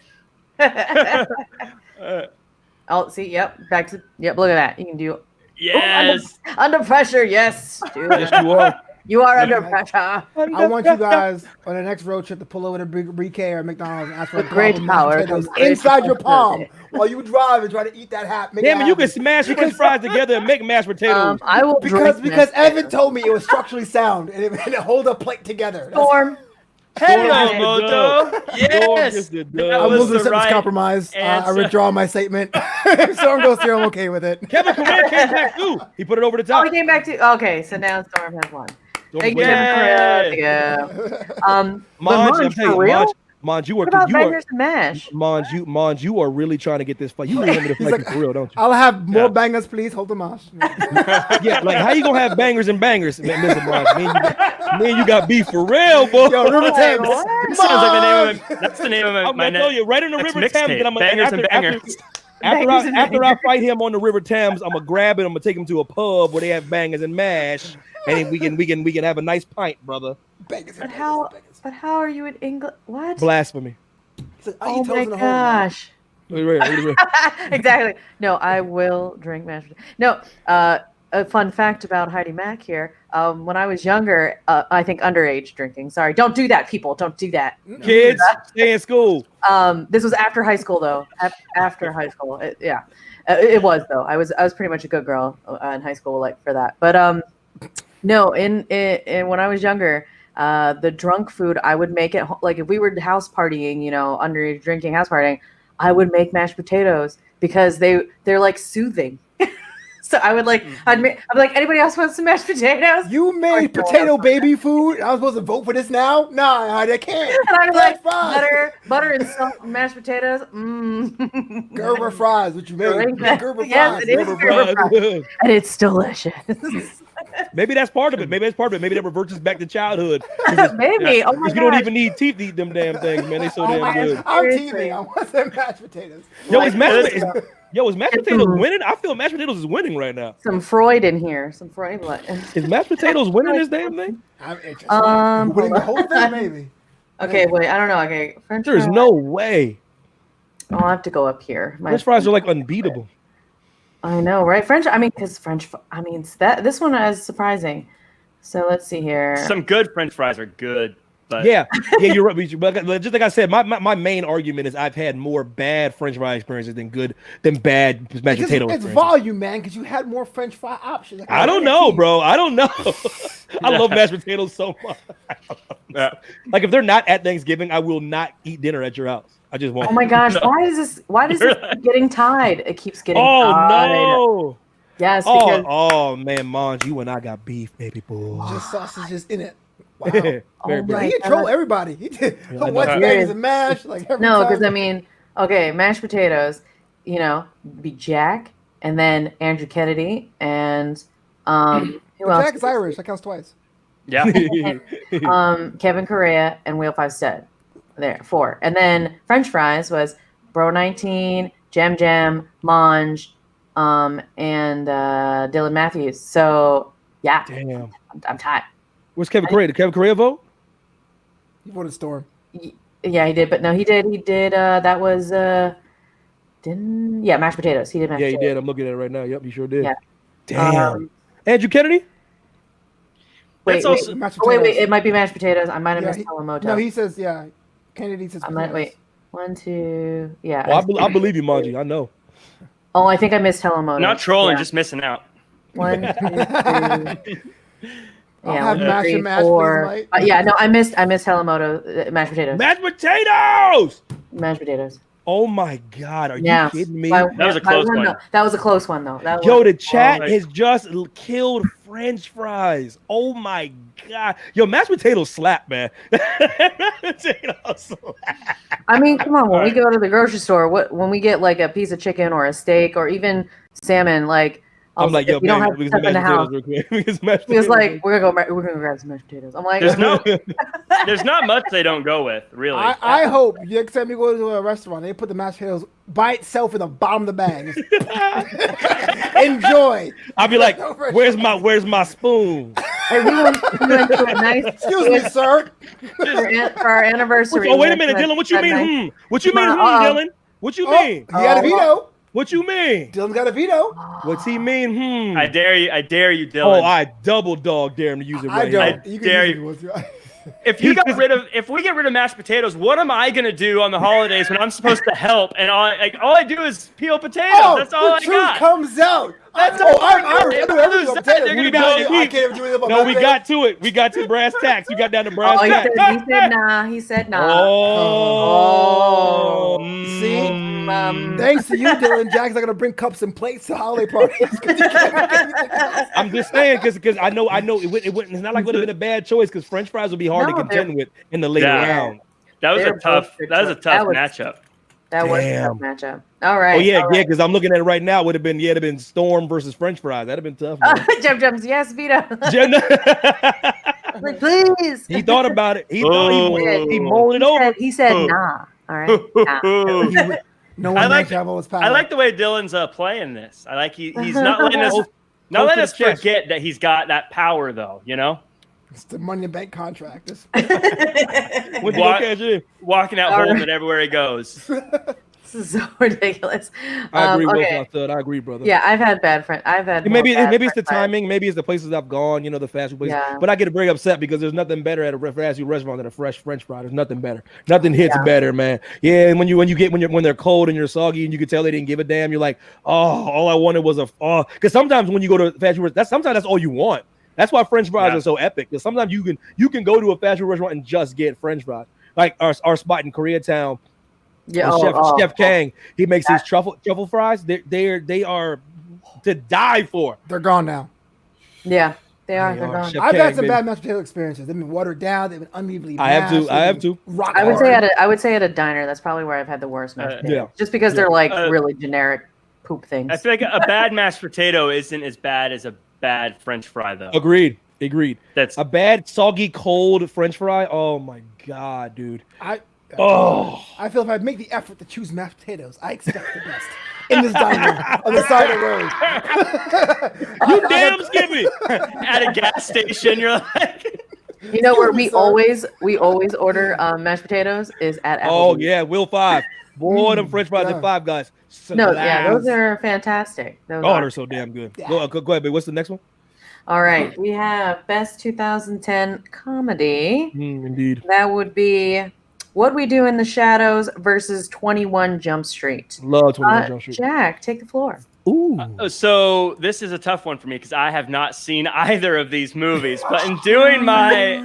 Oh, see, yep. Back to Look at that. You can do. Yes. Under pressure. Yes. Dude. Yes, you are. You are under pressure. I want you guys on the next road trip to pull over to BK or McDonald's and ask for great power inside your palm while you drive and try to eat that hat. Damn it, you can smash French fries together and make mashed potatoes. I will because Evan told me it was structurally sound and it hold a plate together. Storm. Hello, Moto. Yes. I'm losing something's compromised. I withdraw my statement. Storm goes through. I'm okay with it. Kevin Durant came back too. He put it over the top. Oh, he came back too. Okay, so now Storm has one. Thank you. Monj, you what about Bangers and Mash? Monj, you are really trying to get this fight. You really want me to fight you for real, don't you? I'll have more bangers, please. Hold the mash. Yeah, like how you gonna have bangers and bangers? Man, listen, Monj, me and you got beef for real, boy. Yo, River Thames. Sounds like the name of that's the name of I'm gonna tell you right in the River Thames. And I'm gonna Bangers and Bangers. After I fight him on the River Thames, I'm gonna grab it. I'm gonna take him to a pub where they have bangers and mash, and we can have a nice pint, brother. But how are you in English? What? Blasphemy. Oh my gosh. Exactly. No, I will drink mashed potatoes. No, a fun fact about Heidi Mack here. When I was younger, I think underage drinking. Sorry, don't do that, people. Don't do that. Kids, stay in school. This was after high school, though. After high school, it was though. I was pretty much a good girl in high school, like for that. But no, in when I was younger. The drunk food, I would make it like if we were house partying, underage drinking, house partying, I would make mashed potatoes because they're like soothing. So I would I'd be like, anybody else want some mashed potatoes? You made potato baby food. I was supposed to vote for this now? Nah, I can't. And I'd be like, butter and salt and mashed potatoes. Gerber fries, what you made? Gerber fries. Yes, it is Gerber fries. And it's delicious. Maybe that's part of it. Maybe that reverts us back to childhood. Maybe. Oh my God. You don't even need teeth to eat them damn things, man. They so damn good. I'm teething. I want some mashed potatoes. Yo, is mashed potatoes winning? I feel mashed potatoes is winning right now. Some Freud in here. Some Freud. Is mashed potatoes winning this damn thing? I'm interested. Winning the whole thing, maybe. Okay, wait. I don't know. Okay, French fries. There's no way. I'll have to go up here. French fries are like unbeatable. I know, right? This one is surprising. So let's see here. Some good French fries are good. But yeah, you're right. But just like I said, my main argument is I've had more bad French fry experiences than bad mashed potato It's experiences. volume, man, because you had more French fry options. Like I don't know, bro. I don't know. I love mashed potatoes so much. Like if they're not at Thanksgiving, I will not eat dinner at your house. I just won't. Oh my gosh, why does this keep getting tied? It keeps getting tied. No. Yes, because Oh man, Monge, you and I got beef, baby boy. Just sausages in it. Wow. Very Oh bad. my He control everybody. He did I know. what's bagels and mash like every no, time. because I mean, okay, mashed potatoes, be Jack and then Andrew Kennedy and who else? Jack is Irish. That counts twice. yeah. Kevin Correa and Wheel Five Stud. There, 4. And then French fries was Bro 19, Jam, Monge, and Dylan Matthews. So yeah, Damn. I'm tied. Where's Kevin Correa? Did Kevin Correa vote? He voted Storm. Yeah, he did, but no, he did. That was mashed potatoes. He did mashed Yeah, he potatoes. did. I'm looking at it right now. Yep, he sure did. Yeah. Damn. Andrew Kennedy? That's also Mashed wait, potatoes. it might be mashed potatoes. I might have missed he- Alamoto. No, he says Kennedy says. I might potatoes. wait. 1, 2, yeah. Well, I believe you, Monji. I know. Oh, I think I missed Helamoto. not trolling, Yeah. just missing out. 1, 2, 3. I'll Yeah, have 1, mash 3, and mash, 4. please, Mike. Yeah, no, I missed Helamoto. Mashed potatoes. Mashed potatoes! Mashed potatoes. Oh my God. Are Yeah. you kidding me? That was a close one. though. That was a close one, though. Yo, the chat my- has just killed French fries. Oh my God. Yo, mashed potatoes slap, man. Mashed potatoes slap. I mean, come on. When we Alright. go to the grocery store, when we get like a piece of chicken or a steak or even salmon, like I'm like, yo, we don't man, have we get stuff some in the mashed house. potatoes real quick. We get some mashed He was potatoes. like, we're gonna grab some mashed potatoes. I'm like, There's not much they don't go with, really. I hope next time you go to a restaurant, they put the mashed potatoes by itself in the bottom of the bag. Just enjoy. I'll be like, where's my spoon? hey, we went to a nice. Excuse me, sir. For our anniversary. Oh, wait a we minute, went to Dylan. What you a nice- mean? What you mean, Uh-oh. Dylan? What you Oh, he mean? got a veto. What you mean? Dylan's got a veto. What's he mean? I dare you, Oh, Dylan. I double dog dare him to use it I right don't. here. You dare can use it. If we get rid of mashed potatoes, what am I gonna do on the holidays when I'm supposed to help? And all I do is peel potatoes. Oh, That's all the I truth got. comes out. That's oh, all I I'm got. Irish. I If do I everything lose on that, potatoes. they're We gonna got go it. to I can't even do anything about No, we potatoes. got to it. We got to brass tacks. We got down to brass Oh, he tacks. said nah. He said nah. Oh. See? Mm. Thanks to you, Dylan. Jack's not gonna bring cups and plates to holiday parties. I'm just saying because I know it wouldn't. It's not like it would have been a bad choice because French fries would be hard to No, contend with in the later Yeah. round. That was They're a tough. both good That was a choice. tough That was- matchup. That was a Damn. tough matchup. All right. Oh yeah, all yeah. right. Because I'm looking at it right now. It'd have been Storm versus French fries. That'd have been tough. Man. Jump jumps. Yes, Vito. Like, please. He thought about it. He thought he mulled it over. He said nah. All right. Nah. No I one like- makes have all his power. I like the way Dylan's playing this. I like he's not letting us Close letting to us the chest. forget that he's got that power though. You know, It's the Money in the Bank contract. When you go What? catch it. walking out All holding right. it everywhere he goes. This is so ridiculous. I agree with okay. my third. I agree, brother. Yeah, I've had bad friends. Maybe it's the timing. Maybe it's the places I've gone. You know, the fast food places. Yeah. But I get very upset because there's nothing better at a fast food restaurant than a fresh French fry. There's nothing better. Nothing hits better, man. Yeah, and when they're cold and you're soggy and you can tell they didn't give a damn. You're like, oh, all I wanted was because sometimes when you go to fast food, sometimes that's all you want. That's why French fries are so epic. Because sometimes you can go to a fast food restaurant and just get French fries. Like our spot in Koreatown. Yeah, Chef Kang, he makes these truffle fries. They are to die for. They're gone now. Yeah, they are. They're are. gone. Chef I've Kang, had some baby. bad mashed potato experiences. They've been watered down. They've been unevenly I have to. mashed, I they've have been to. rock I would hard. say at a diner. That's probably where I've had the worst mashed potatoes. Yeah. Just because they're like really generic poop things. I feel like a bad mashed potato isn't as bad as a bad French fry though. Agreed. That's A bad, soggy, cold French fry. Oh my god, dude. I feel if I make the effort to choose mashed potatoes, I expect the best in this diner on the side of the road. You damn Skippy. at a gas station. You're like, You know where Excuse we me, sir. always order mashed potatoes is at Applebee's. Oh yeah, Will 5. Boy, them French fries yeah. at Five Guys. No, yeah, those are fantastic. Oh, they're so damn good. Yeah. Go ahead, babe. What's the next one? All right, we have best 2010 comedy. Indeed. That would be What We Do in the Shadows versus 21 Jump Street. Love 21 Jump Street. Jack, take the floor. Ooh. So this is a tough one for me because I have not seen either of these movies. But in doing my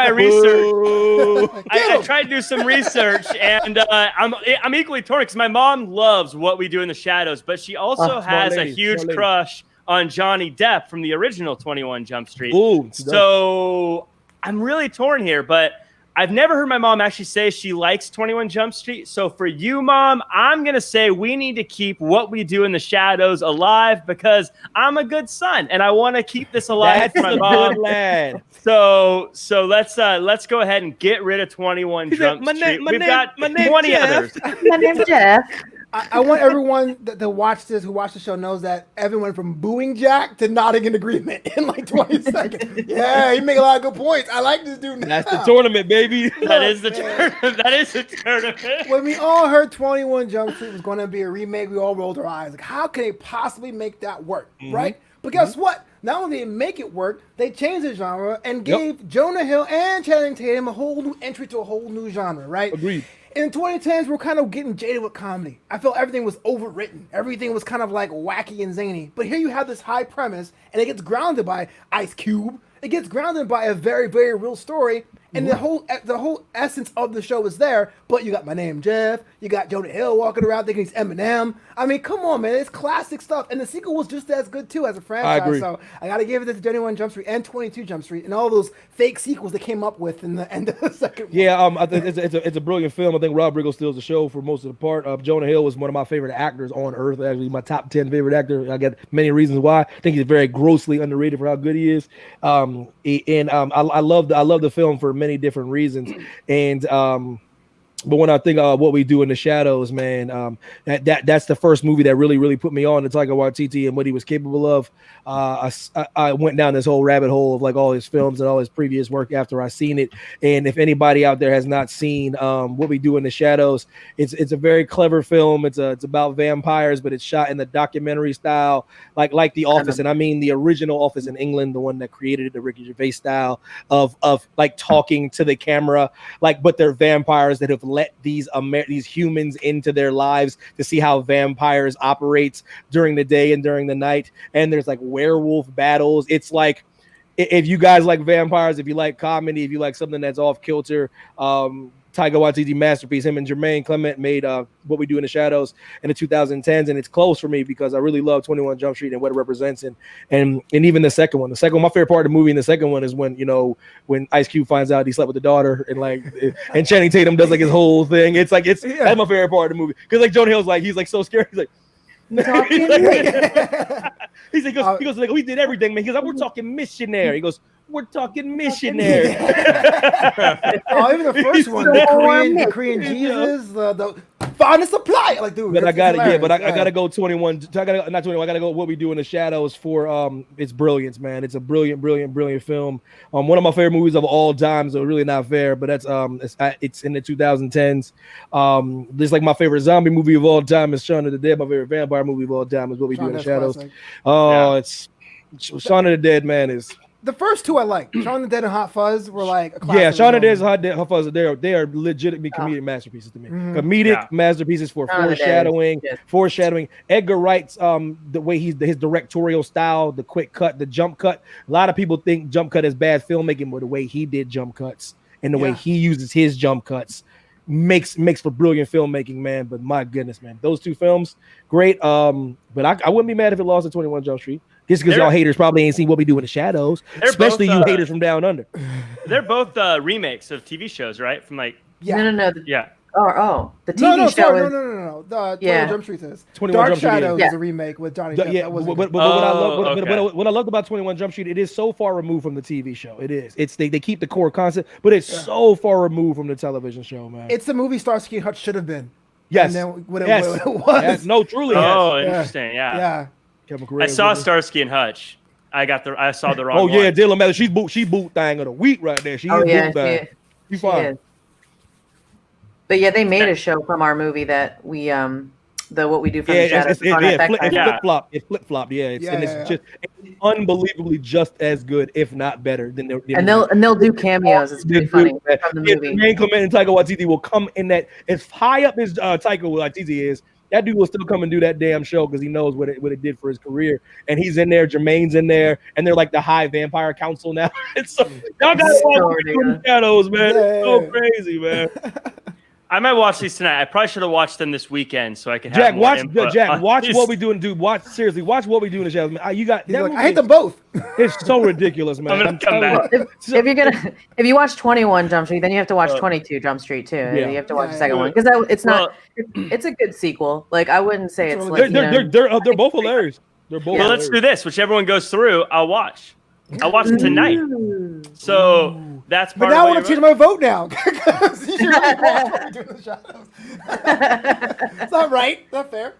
research, I tried to do some research, and I'm equally torn because my mom loves What We Do in the Shadows, but she also has a huge crush on Johnny Depp from the original 21 Jump Street. Ooh, so I'm really torn here, but I've never heard my mom actually say she likes 21 Jump Street. So for you, Mom, I'm going to say we need to keep What We Do in the Shadows alive because I'm a good son and I want to keep this alive for my mom. Good lad. So let's go ahead and get rid of 21 Jump Street. We've got 20 others. My name's Jeff. I want everyone to watch this, who watched the show, knows that Evan went from booing Jack to nodding in agreement in like 20 seconds. Yeah, he made a lot of good points. I like this dude now. That's the tournament, baby. That is the tournament. When we all heard 21 Jump Street was going to be a remake, we all rolled our eyes. Like, how can they possibly make that work, right? But guess what? Not only did they make it work, they changed the genre and gave Jonah Hill and Channing Tatum a whole new entry to a whole new genre, right? Agreed. In the 2010s, we're kind of getting jaded with comedy. I felt everything was overwritten. Everything was kind of like wacky and zany. But here you have this high premise, and it gets grounded by Ice Cube. It gets grounded by a very, very real story. And the whole essence of the show is there. But you got My Name Jeff. You got Jonah Hill walking around thinking he's Eminem. I mean, come on, man. It's classic stuff. And the sequel was just as good, too, as a franchise. I agree. So I got to give it to 21 Jump Street and 22 Jump Street and all those fake sequels they came up with in the end of the second one. Yeah, I think it's a brilliant film. I think Rob Riggle steals the show for most of the part. Jonah Hill was one of my favorite actors on earth. Actually, my top 10 favorite actor. I got many reasons why. I think he's very grossly underrated for how good he is. I love the film for many different reasons. And but when I think of What We Do in the Shadows, man, that's the first movie that really put me on to Taika Waititi and what he was capable of. I went down this whole rabbit hole of like all his films and all his previous work after I seen it. And if anybody out there has not seen What We Do in the Shadows, it's a very clever film. It's about vampires, but it's shot in the documentary style, like The Office, and I mean the original Office in England, the one that created it, the Ricky Gervais style of like talking to the camera, like, but they're vampires that have let these humans into their lives to see how vampires operates during the day and during the night. And there's like werewolf battles. It's like, if you guys like vampires, if you like comedy, if you like something that's off kilter, Taika Waititi masterpiece. Him and Jermaine Clement made What We Do in the Shadows in the 2010s, and it's close for me because I really love 21 Jump Street and what it represents, and even the second one. My favorite part of the movie in the second one is when Ice Cube finds out he slept with the daughter, and Channing Tatum does like his whole thing. That's my favorite part of the movie because like Jonah Hill's like he's like so scared. He's like. He goes, we did everything, man. He goes, we're talking missionary. He goes, we're talking missionary. Even the first one, the Korean Jesus, the find a supply. Like, dude, but I gotta go 21. I gotta go What We Do in the Shadows for its brilliance, man. It's a brilliant film. One of my favorite movies of all time. So really not fair, but that's it's in the 2010s. This like my favorite zombie movie of all time is Shaun of the Dead. My favorite vampire movie of all time is What We Do in the Shadows. It's Shaun of the Dead, man. Is the first two I like. Shaun of the Dead and Hot Fuzz were like a classic. Yeah, Shaun of the Dead and Hot Fuzz, they are legitimately comedic masterpieces to me. Comedic masterpieces for foreshadowing. Edgar Wright's the way his directorial style, the quick cut, the jump cut. A lot of people think jump cut is bad filmmaking, but the way he did jump cuts and the way he uses his jump cuts makes for brilliant filmmaking, man. But my goodness, man, those two films, great. But I wouldn't be mad if it lost to 21 Jump Street. Just because y'all haters probably ain't seen What We Do in the Shadows, especially you haters from down under. They're both remakes of TV shows, right? From like No. Yeah. The TV show. No. The 21 Jump Street is 21 Dark Jump Street Shadows is a remake with Johnny Depp. Yeah, but what I loved about 21 Jump Street, it is so far removed from the TV show. It is. They keep the core concept, but it's so far removed from the television show, man. It's the movie Starsky and Hutch should have been. Yes. And then what it was. Yes. No, truly. Oh, interesting. Yeah. I saw Starsky and Hutch. I saw the wrong one. Oh yeah, Dylan Miller. She boot thing of the week right there. She fine. But yeah, they made a show from our movie that we the what we do from the shadows. It's flip flop. Yeah, it's just unbelievably just as good, if not better than the and they'll do cameos. It's pretty funny from the movie. Jermaine Clement and Taika Waititi will come in that as high up as Taika Waititi is. That dude will still come and do that damn show because he knows what it did for his career. And he's in there, Jermaine's in there, and they're like the high vampire council now. So y'all gotta watch the shadows, man. It's so crazy, man. I might watch these tonight. I probably should have watched them this weekend so I could have Jack, more watch input. watch what we doing, dude. Watch What We Do in the Shadows. Man, you got that I hate them both. It's so ridiculous, man. I'm gonna come back. If you watch 21 Jump Street, then you have to watch 22 Jump Street too. Yeah. You have to watch the second one because it's a good sequel. Like I wouldn't say it's like they're both hilarious. They're both. Well, let's do this. Whichever one goes through, I'll watch. I'll watch it tonight. So that's part. But now I want to change my vote now because you really watch What We Do in the Shadows. It's not right. Not fair.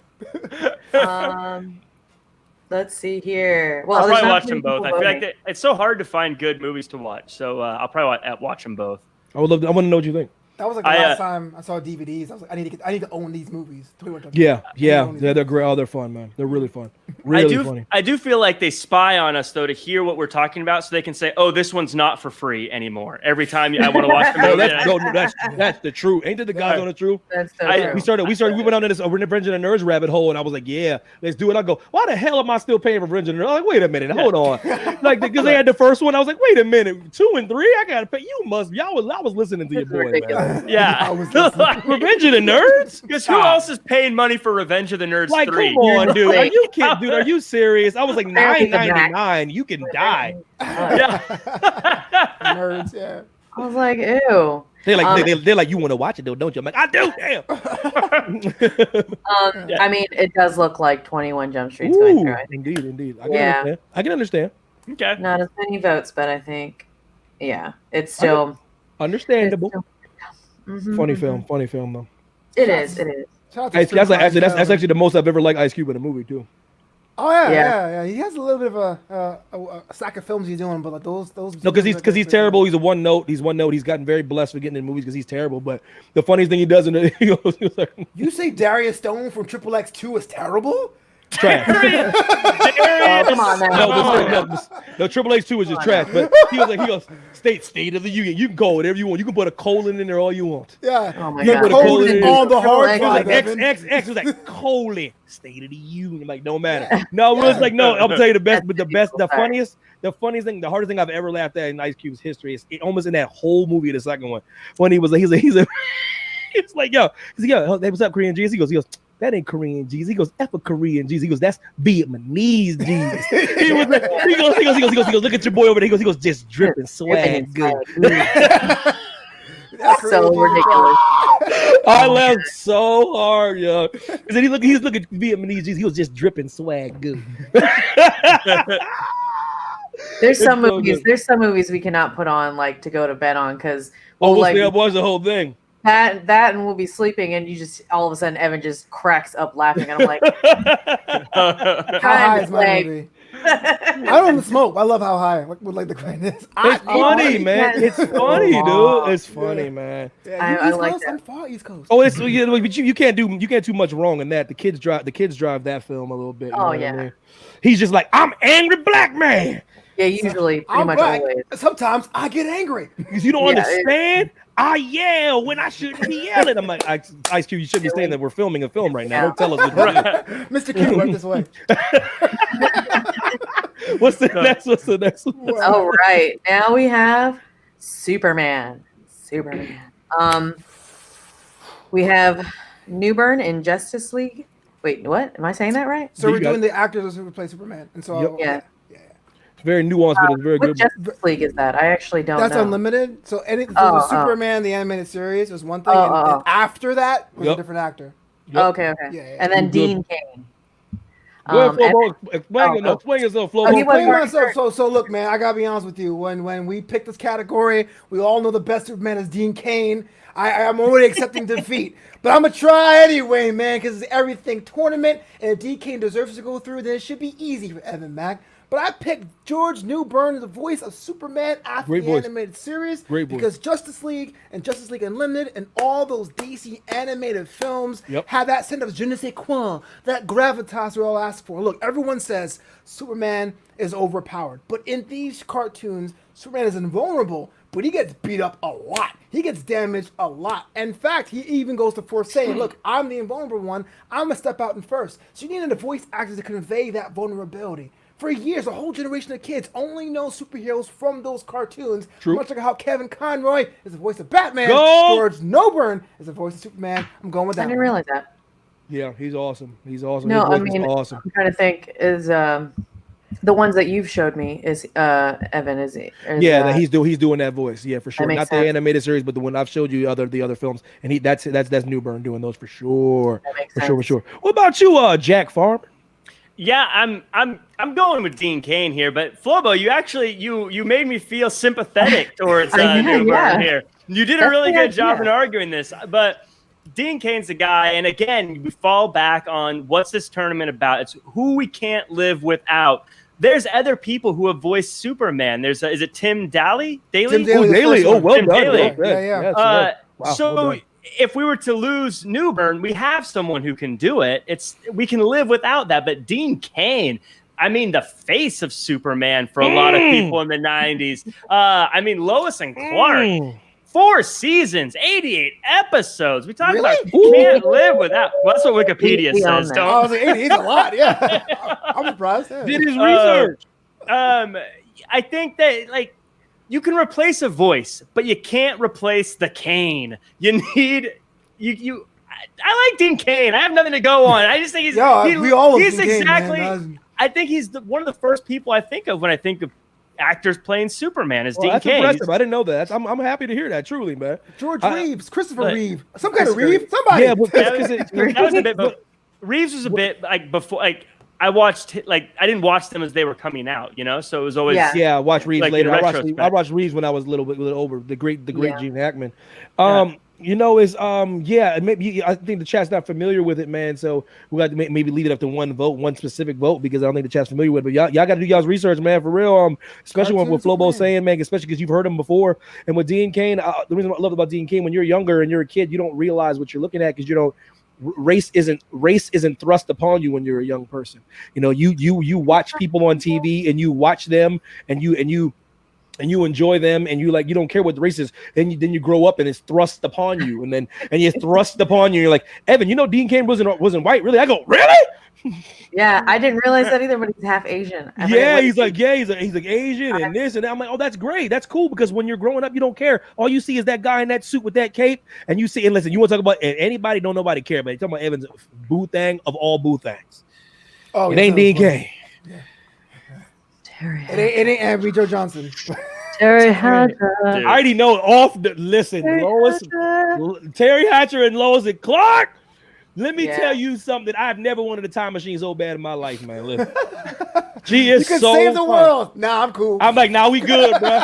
Let's see here. Well, I'll probably watch them both. I feel like it's so hard to find good movies to watch, so I'll probably watch them both. I want to know what you think. That was like the last time I saw DVDs. I was like, I need to own these movies. Yeah, they're great. Oh, they're fun, man. They're really fun. Really funny. I do feel like they spy on us though to hear what we're talking about, so they can say, "Oh, this one's not for free anymore." Every time I want to watch the movie. That's the truth. Ain't that the guys on the truth? That's so true. We went on to this Revenge of the Nerds rabbit hole, and I was like, "Yeah, let's do it." I go, "Why the hell am I still paying for Revenge of the Nerds?" I'm like, wait a minute, hold on. Like because they had the first one, I was like, "Wait a minute, 2 and 3, I gotta pay." I was listening to your boy, man. Yeah. Revenge of the Nerds? Because who else is paying money for Revenge of the Nerds 3? Come on, dude. Are you kidding? Dude, are you serious? I was like $9.99. You can die. Yeah. Nerds, yeah. I was like, ew. They're like, you want to watch it though, don't you? I'm like, I do. Damn. I mean, it does look like 21 Jump Street's going through. I think. Indeed. I can understand. Okay. Not as many votes, but I think, it's still understandable. Mm-hmm, Funny film though. It is. That's actually the most I've ever liked Ice Cube in a movie too. Oh yeah. He has a little bit of a stack of films he's doing, but like those. No, because he's terrible. He's one note. He's gotten very blessed for getting in movies because he's terrible. But the funniest thing he does in it, he goes like, "You say Darius Stone from Triple X 2 is terrible?" Trash. Come on now. No, Triple H 2 is just trash. But he goes, State of the Union. You can call whatever you want. You can put a colon in there all you want. Yeah. Oh my God. Put a colon on the hard It was drive. like X was like colon State of the Union. Like no matter. No, it was like no. I'm gonna tell you the funniest thing, the hardest thing I've ever laughed at in Ice Cube's history is almost in that whole movie, the second one, when he's like, yo, hey, what's up, Korean G's? He goes, that ain't Korean G's. He goes, F a Korean G's. He goes, that's Vietnamese G's. he goes, look at your boy over there. He goes, just dripping swag good. That's so ridiculous. I laughed so hard, yo. Because he's looking at Vietnamese G's. He was just dripping swag good. There's some movies we cannot put on like to go to bed on because watch the whole thing. That and we'll be sleeping and you just all of a sudden Evan just cracks up laughing and I'm like, How High is my movie. I don't even smoke. I love How High. What like the greatness? It's funny, man. It's funny, dude. It's funny, man. Yeah, I like that. I'm far East Coast. Oh, but you can't do much wrong in that. The kids drive that film a little bit. Oh yeah. I mean? He's just like, I'm angry black man. Yeah, usually pretty I'm much black. always. Sometimes I get angry because you don't understand. I yell when I shouldn't be yelling. I'm like, Ice Cube, you shouldn't be saying that we're filming a film right now. Don't tell us what to do. Mr. Q, right this way. What's the next one? All right, now we have Superman. We have Newburn in Justice League. Wait, what? Am I saying that right? So we're doing the actors who play Superman, and so it's very nuanced, but it's very what good. Justice League is that? I actually don't know. That's unlimited. So the Superman, the animated series, was one thing, and after that was a different actor. Okay. Yeah. And then Dean Cain. Explain yourself, Flo. So look, man, I gotta be honest with you. When we picked this category, we all know the best Superman is Dean Cain. I'm already accepting defeat, but I'm gonna try anyway, man, because it's everything Tournament, and if Dean Cain deserves to go through, then it should be easy for Evan Mack. but I picked George Newbern, the voice of Superman after the animated series, because Justice League and Justice League Unlimited and all those DC animated films have that sense of je ne sais quoi, that gravitas we all ask for. Look, everyone says Superman is overpowered, but in these cartoons, Superman is invulnerable, but he gets beat up a lot. He gets damaged a lot. In fact, he even goes to force saying, look, I'm the invulnerable one. I'm going to step out in first. So you needed a voice actor to convey that vulnerability. For years, a whole generation of kids only know superheroes from those cartoons. True. Much like how Kevin Conroy is the voice of Batman. George Noburn is the voice of Superman. I'm going with that. I didn't realize that. Yeah, he's awesome. He's awesome. No, I mean, awesome. I'm trying to think is the ones that you've showed me is Evan is he's doing that voice, yeah, for sure. Not the animated series, but the one I've showed you the other films, and that's Newbern doing those for sure. That makes sense. For sure. What about you, Jack Farmer? Yeah, I'm going with Dean Cain here, but Flobo, you actually you made me feel sympathetic towards Newbern here. You did a really good job in arguing this, but Dean Cain's the guy, and again, we fall back on what's this tournament about? It's who we can't live without. There's other people who have voiced Superman. There's is it Tim Daly? Tim Daly. Oh, well Tim done. Daly. Yeah. Wow, so if we were to lose Newbern, we have someone who can do it. We can live without that. But Dean Cain, I mean, the face of Superman for a lot of people in the 90s. I mean, Lois and Clark. 4 seasons, 88 episodes. We talk about can't live without. Well, that's what Wikipedia says. Don't. I was like, 88 is a lot. Yeah, I'm surprised. Yeah. Did his research. I think that you can replace a voice, but you can't replace the cane. You need you. I like Dean Cain. I have nothing to go on. I just think he's exactly. Cain, I think he's one of the first people I think of when I think of actors playing Superman is Dean Cain. Impressive. I didn't know that. I'm happy to hear that. Truly, man. George Reeves, Christopher Reeve, some kind of Reeve, somebody. Yeah, that was a bit. But Reeves was a bit before. I watched I didn't watch them as they were coming out. So it was always I watched Reeves later. I watched Reeves when I was a little older. The great Gene Hackman. Maybe I think the chat's not familiar with it, man. So we got to maybe leave it up to one specific vote, because I don't think the chat's familiar with it. But y'all got to do y'all's research, man, for real. Especially what Flobo's saying, man. Especially because you've heard him before. And with Dean Cain, the reason I love about Dean Cain, when you're younger and you're a kid, you don't realize what you're looking at because you don't. Race isn't thrust upon you when you're a young person. You watch people on TV and you watch them and you enjoy them and you don't care what the race is. Then you grow up and it's thrust upon you and it's thrust upon you. You're like, Evan, Dean Cain wasn't white, really? I go, really? Yeah, I didn't realize that either, but he's half Asian. He's like Asian and this and that. I'm like, oh, that's great. That's cool, because when you're growing up, you don't care. All you see is that guy in that suit with that cape, and you see, and listen, you want to talk about anybody, don't nobody care, but you're talking about Evan's boo thing of all boo things. Oh, it ain't Dean Cain. It ain't Avery Joe Johnson. Terry Hatcher. I already know Lois, Terry Hatcher and Lois and Clark. Let me tell you something. I've never wanted a time machine so bad in my life, man. Listen. She is so save the world. Nah, I'm cool. I'm like, nah, we good, bro.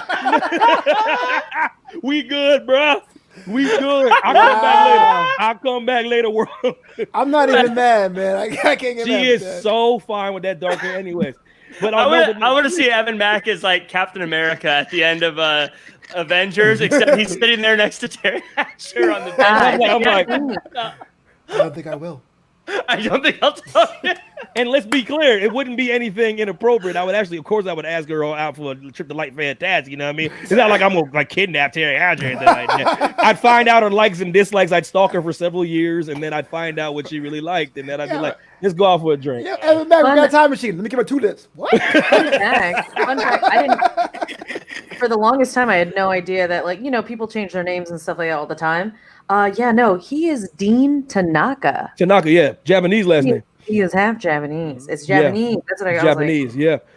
We good, bro. We good. I'll come back later, world. I'm not even mad, man. I can't get mad. She is so fine with that dark hair anyways. But I want to see Evan Mack as like Captain America at the end of Avengers, except he's sitting there next to Terry Hatcher on the bench. I'm like, I don't think I will. I don't think I'll tell you. And let's be clear, it wouldn't be anything inappropriate. I would actually, of course, I would ask her out for a trip to Light Fantastic. You know what I mean? It's not like I'm gonna kidnap Terry Hatcher or anything like that. I'd find out her likes and dislikes. I'd stalk her for several years, and then I'd find out what she really liked, and then I'd be like, "Let's go out for a drink." Yeah, Evan Mack, we got a time machine. Let me get my 2 lips. What? Fun fact. I didn't. For the longest time, I had no idea that people change their names and stuff like that all the time. He is Dean Tanaka. Tanaka, Japanese last name. He is half Japanese. It's Japanese. That's what I got. Japanese,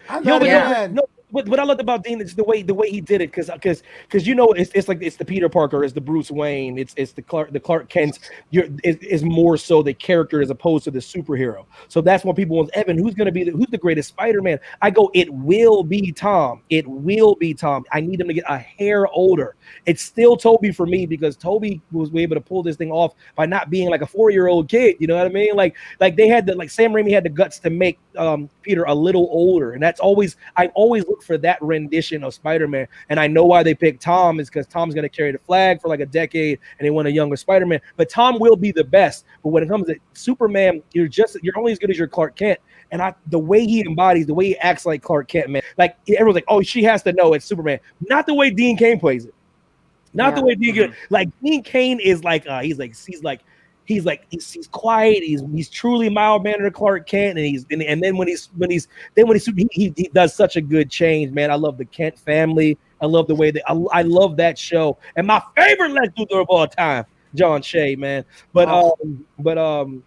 I'm not what I loved about Dean is the way he did it, because it's like it's the Peter Parker, it's the Bruce Wayne, it's the Clark Kent. Is more so the character as opposed to the superhero. So that's when people want Evan, who's the greatest Spider-Man? I go, it will be Tom. It will be Tom. I need him to get a hair older. It's still Toby for me, because Toby was able to pull this thing off by not being like a 4-year-old kid. You know what I mean? Like they had Sam Raimi had the guts to make Peter a little older, and I always look for that rendition of Spider-Man. And I know why they picked Tom is because Tom's going to carry the flag for like a decade, and they want a younger Spider-Man. But Tom will be the best. But when it comes to Superman, you're only as good as your Clark Kent. And the way he embodies, the way he acts like Clark Kent, man, like everyone's like, oh, she has to know it's Superman. Not the way Dean Cain plays it. Not the way Dean like Dean Cain is like he's quiet. He's truly mild-mannered Clark Kent, and then when he does such a good change, man. I love the Kent family. I love the way I love that show. And my favorite Lex Luthor of all time, John Shea, man. But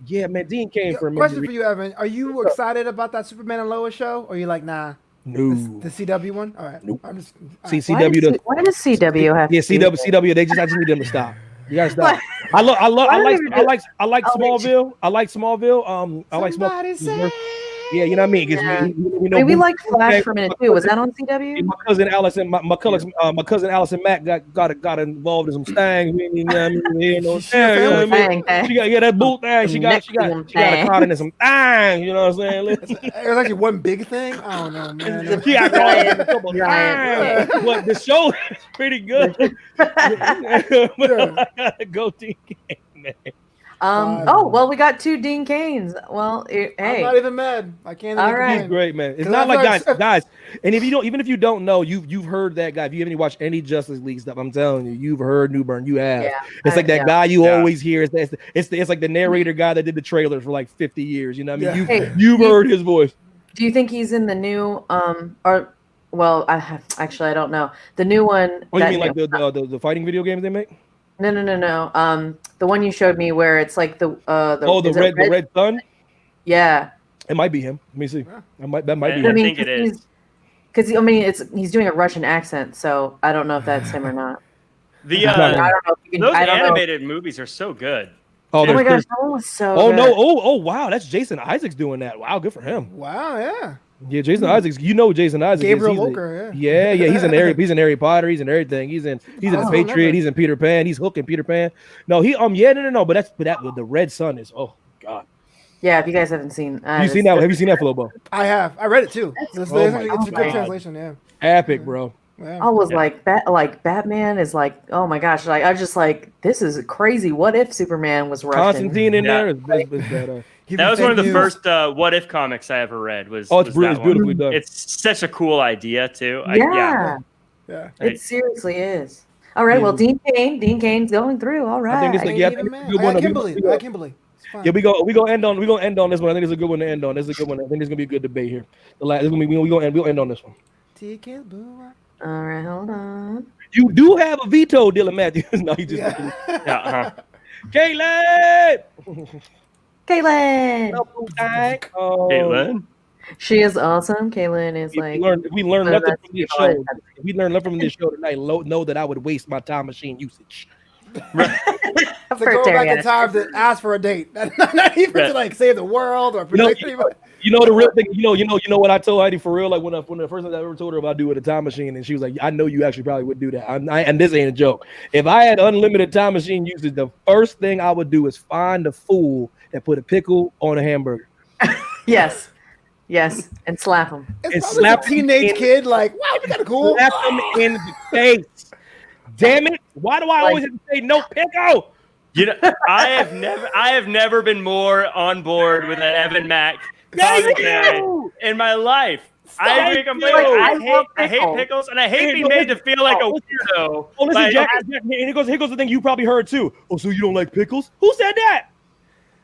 yeah, man, Dean Cain for a minute. Question for you, Evan. Are you excited about that Superman and Lois show? Or are you like, nah? No. The CW one? All right. Nope. CW. Why does CW have? Yeah, CW. I just need them to stop. You gotta stop. I like Smallville. I like Smallville. I like Smallville. Yeah, you know what I mean? We like Flash for a minute too. Was that on CW? My cousin Allison, my cousin Allison Mack got involved in some things. She got that boot thing. She got caught into some things. You know what I'm saying? It was actually one big thing. I don't know, man. She got caught in a couple things. But the show is pretty good. But I gotta go DK, man. Well, we got 2 Dean Cains. Well, hey, I'm not even mad. I can't. All right, he's great, man. It's not like guys. And if you don't know, you've heard that guy. If you haven't watched any Justice League stuff, I'm telling you, you've heard Newburn. You have. Yeah, it's like that guy you always hear. It's like the narrator guy that did the trailers for like 50 years. You know what I mean? You've heard his voice. Do you think he's in the new Well, I don't know. The new one. Oh, you mean like the fighting video games they make? No. The one you showed me where it's like the Red Sun. Yeah, it might be him. Let me see. That might be him. I think it is. Because he's doing a Russian accent, so I don't know if that's him or not. I don't know. Those animated movies are so good. Oh my gosh, that one was so good. No! Oh wow, that's Jason Isaacs doing that. Wow, good for him. Wow, yeah. Yeah, Jason Isaacs. You know Jason Isaacs. Gabriel Walker, yeah. He's in Harry Potter. He's in everything. He's in the Patriot. He's in Peter Pan. He's Hook in Peter Pan. No, no. But that the Red Sun is. Oh God. Yeah, if you guys haven't seen, have you seen that, Flobo? I have. I read it too. It's a good translation. Yeah. Epic, bro. Yeah. I was like Batman is like, oh my gosh, like I was just like, this is crazy. What if Superman was Russian? Constantine in there is better. That was one of the first What If comics I ever read. It's beautifully done. It's such a cool idea too. Yeah. It seriously is. All right, well, Dean Cain's going through. All right. I think it's like I can't believe. Yeah, we gonna end on this one. I think it's a good one to end on. This is a good one. I think it's gonna be a good debate here. We'll end on this one. All right, hold on. You do have a veto, Dylan Matthews. No, you just Caitlin. Caitlin. She is awesome. Caitlin is like. We learned nothing from this show. If we learned nothing from this show tonight, know that I would waste my time machine usage. Right. To go back in time to ask for a date, not even to like save the world or protect anybody. You know the real thing. You know what I told Heidi for real. Like when the first time I ever told her about doing a time machine, and she was like, "I know you actually probably would do that." And this ain't a joke. If I had unlimited time machine usage, the first thing I would do is find a fool that put a pickle on a hamburger. Yes, and slap him. And slap a teenage kid like, "Wow, you got a cool." Slap him in the face. Damn it! Why do I always have to say no pickle? You know, I have never been more on board with an Evan Mack commentary in my life. I hate pickles, and I hate being made to feel like a weirdo. Oh, listen, Jack. Here goes the thing you probably heard too. Oh, so you don't like pickles? Who said that?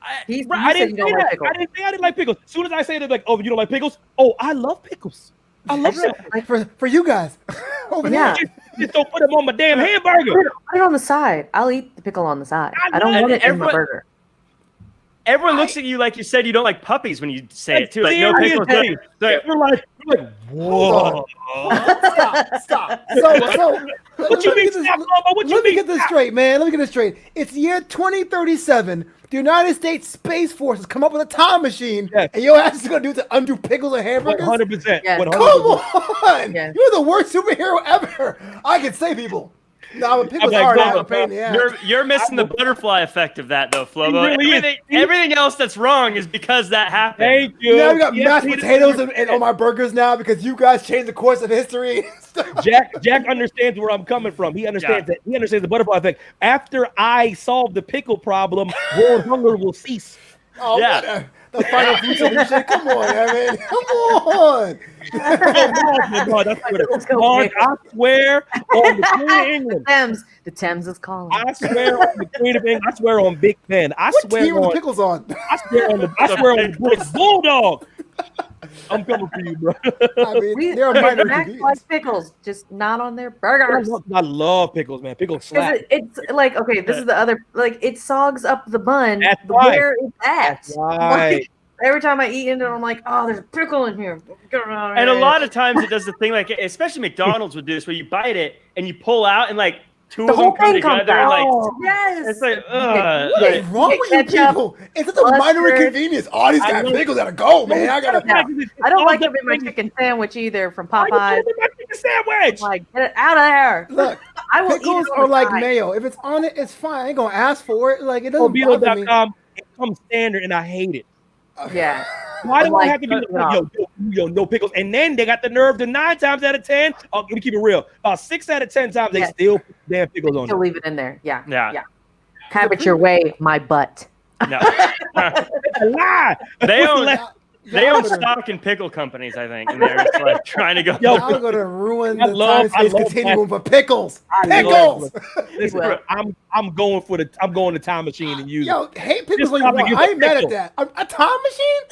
I didn't say that. I didn't say I didn't like pickles. As soon as I say that, like, oh, you don't like pickles? Oh, I love pickles. I love them. For you guys. Just don't put them on my damn hamburger. Put it on the side. I'll eat the pickle on the side. I don't want it in the burger. everyone looks at you like you said you don't like puppies when you say it too. Like no pickles. We're like, whoa. Stop. So What you mean? Let me get this straight, man. Let me get this straight. It's year 2037. The United States Space Force has come up with a time machine, and your ass is gonna do it to undo pickles and hamburgers. 100%. Yes. 100%. Come on, Yes. you're the worst superhero ever. I can say people. No, but pickles I'm like, are a pain in the ass. You're missing the butterfly effect of that though, Flobo. Really Everything else that's wrong is because that happened. Thank you. Now we got mashed potatoes and on my burgers now because you guys changed the course of history. Jack understands where I'm coming from. He understands that. He understands the butterfly effect. After I solve the pickle problem, world hunger will cease. Oh, Yeah. The final future and shit. Come on, Evan. Come on. I swear on the Queen of England. The Thames is calling. I swear on the Queen of England. I swear on Big Ben. I What swear team are on the pickles on? I swear on the British Bulldog. I'm coming for you, bro. I mean, they're a minor Mac convenience. likes pickles, just not on their burgers. I love pickles, man. Pickles slap. It's like, okay, this is the other, like, it sogs up the bun That's where it's at. That's right. Like, every time I eat into it, I'm like, oh, there's a pickle in here. And a lot of times it does the thing like, especially McDonald's would do this, where you bite it and you pull out and like two The of them whole come thing comes together. And, like, out. Yes. it's like, What is wrong with you ketchup, people? It's just a minor mustard. inconvenience. All these guys pickles gotta go, man. I gotta. I don't like them in my chicken sandwich either from Popeyes. My chicken sandwich. Like, get it out of there. Look, I will eat pickles it on are the like side. mayo. If it's on it, it's fine. I ain't gonna ask for it. Like, it doesn't bother me. Mobile.com, it comes standard, and I hate it. Yeah. Why do I Like, have to be like, yo, no pickles? And then they got the nerve to 9 times out of 10. Oh, let me keep it real. About 6 out of 10 times they still put damn pickles on To it. leave it in there. Yeah. Yeah. Have it your way, my butt. No. It's a lie. They own stock in pickle companies, I think, and they're just like trying to go. Yo, I'm gonna ruin I the love- time space I love continuum for pickles. I Pickles. Listen, I'm going the time machine and use Yo, it. hate pickles Just when you stop want. and I ain't use a mad at pickle. that. A time machine?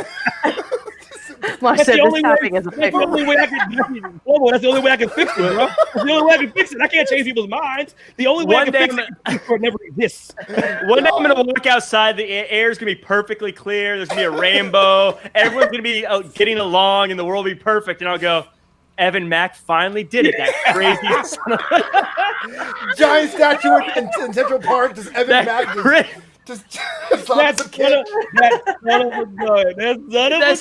Mark That's said the this only topic way. is a That's the pickle. only way I can. That's the only way I can fix it, bro. That's the only way I can fix it. I can't change people's minds. The only way I One can day fix it is for it never exists. One day I'm gonna walk outside. The air's gonna be perfectly clear. There's gonna be a rainbow. Everyone's gonna be getting along, and the world will be perfect. And I'll go, Evan Mack finally did it. That crazy son of Giant statue in Central Park. Just Evan that Mack. cra- Just That son of a gun. that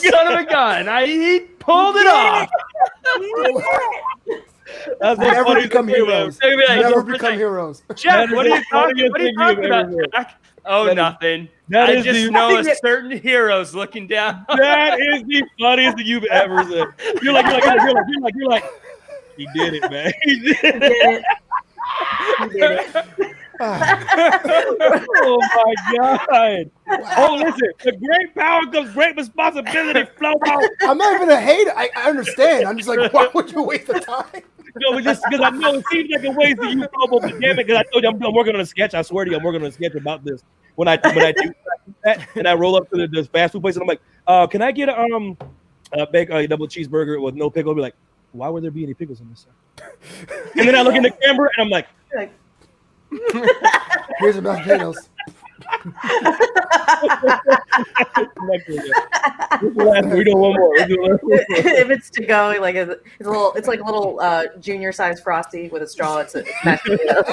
son of a gun. He pulled it off. That's the Never funniest become thing heroes. They're gonna be like, Never "Just become like, heroes. Jack, what are you funniest talking thing you've about, ever heard. Jack? Oh, That is- nothing. that I is just the- know a certain hero's looking down. That is the funniest thing you've ever said. You're like, he did it, man. He did it. He did it. Oh my God. Oh, listen, the great power comes great responsibility. Flow out. I'm not even a hater. I understand. I'm just like, why would you waste the time? No, but just because I know it seems like a waste to you, Flobo, but damn it, because I told you I'm working on a sketch. I swear to you, I'm working on a sketch about this. When I do that, and I roll up to the fast food place, and I'm like, can I get a double cheeseburger with no pickle? I'll be like, why would there be any pickles in this? And then I look in the camera, and I'm like, Here's the mashed potatoes. we do one more. If it's to go, like it's like a little junior size frosty with a straw. It's mashed potatoes.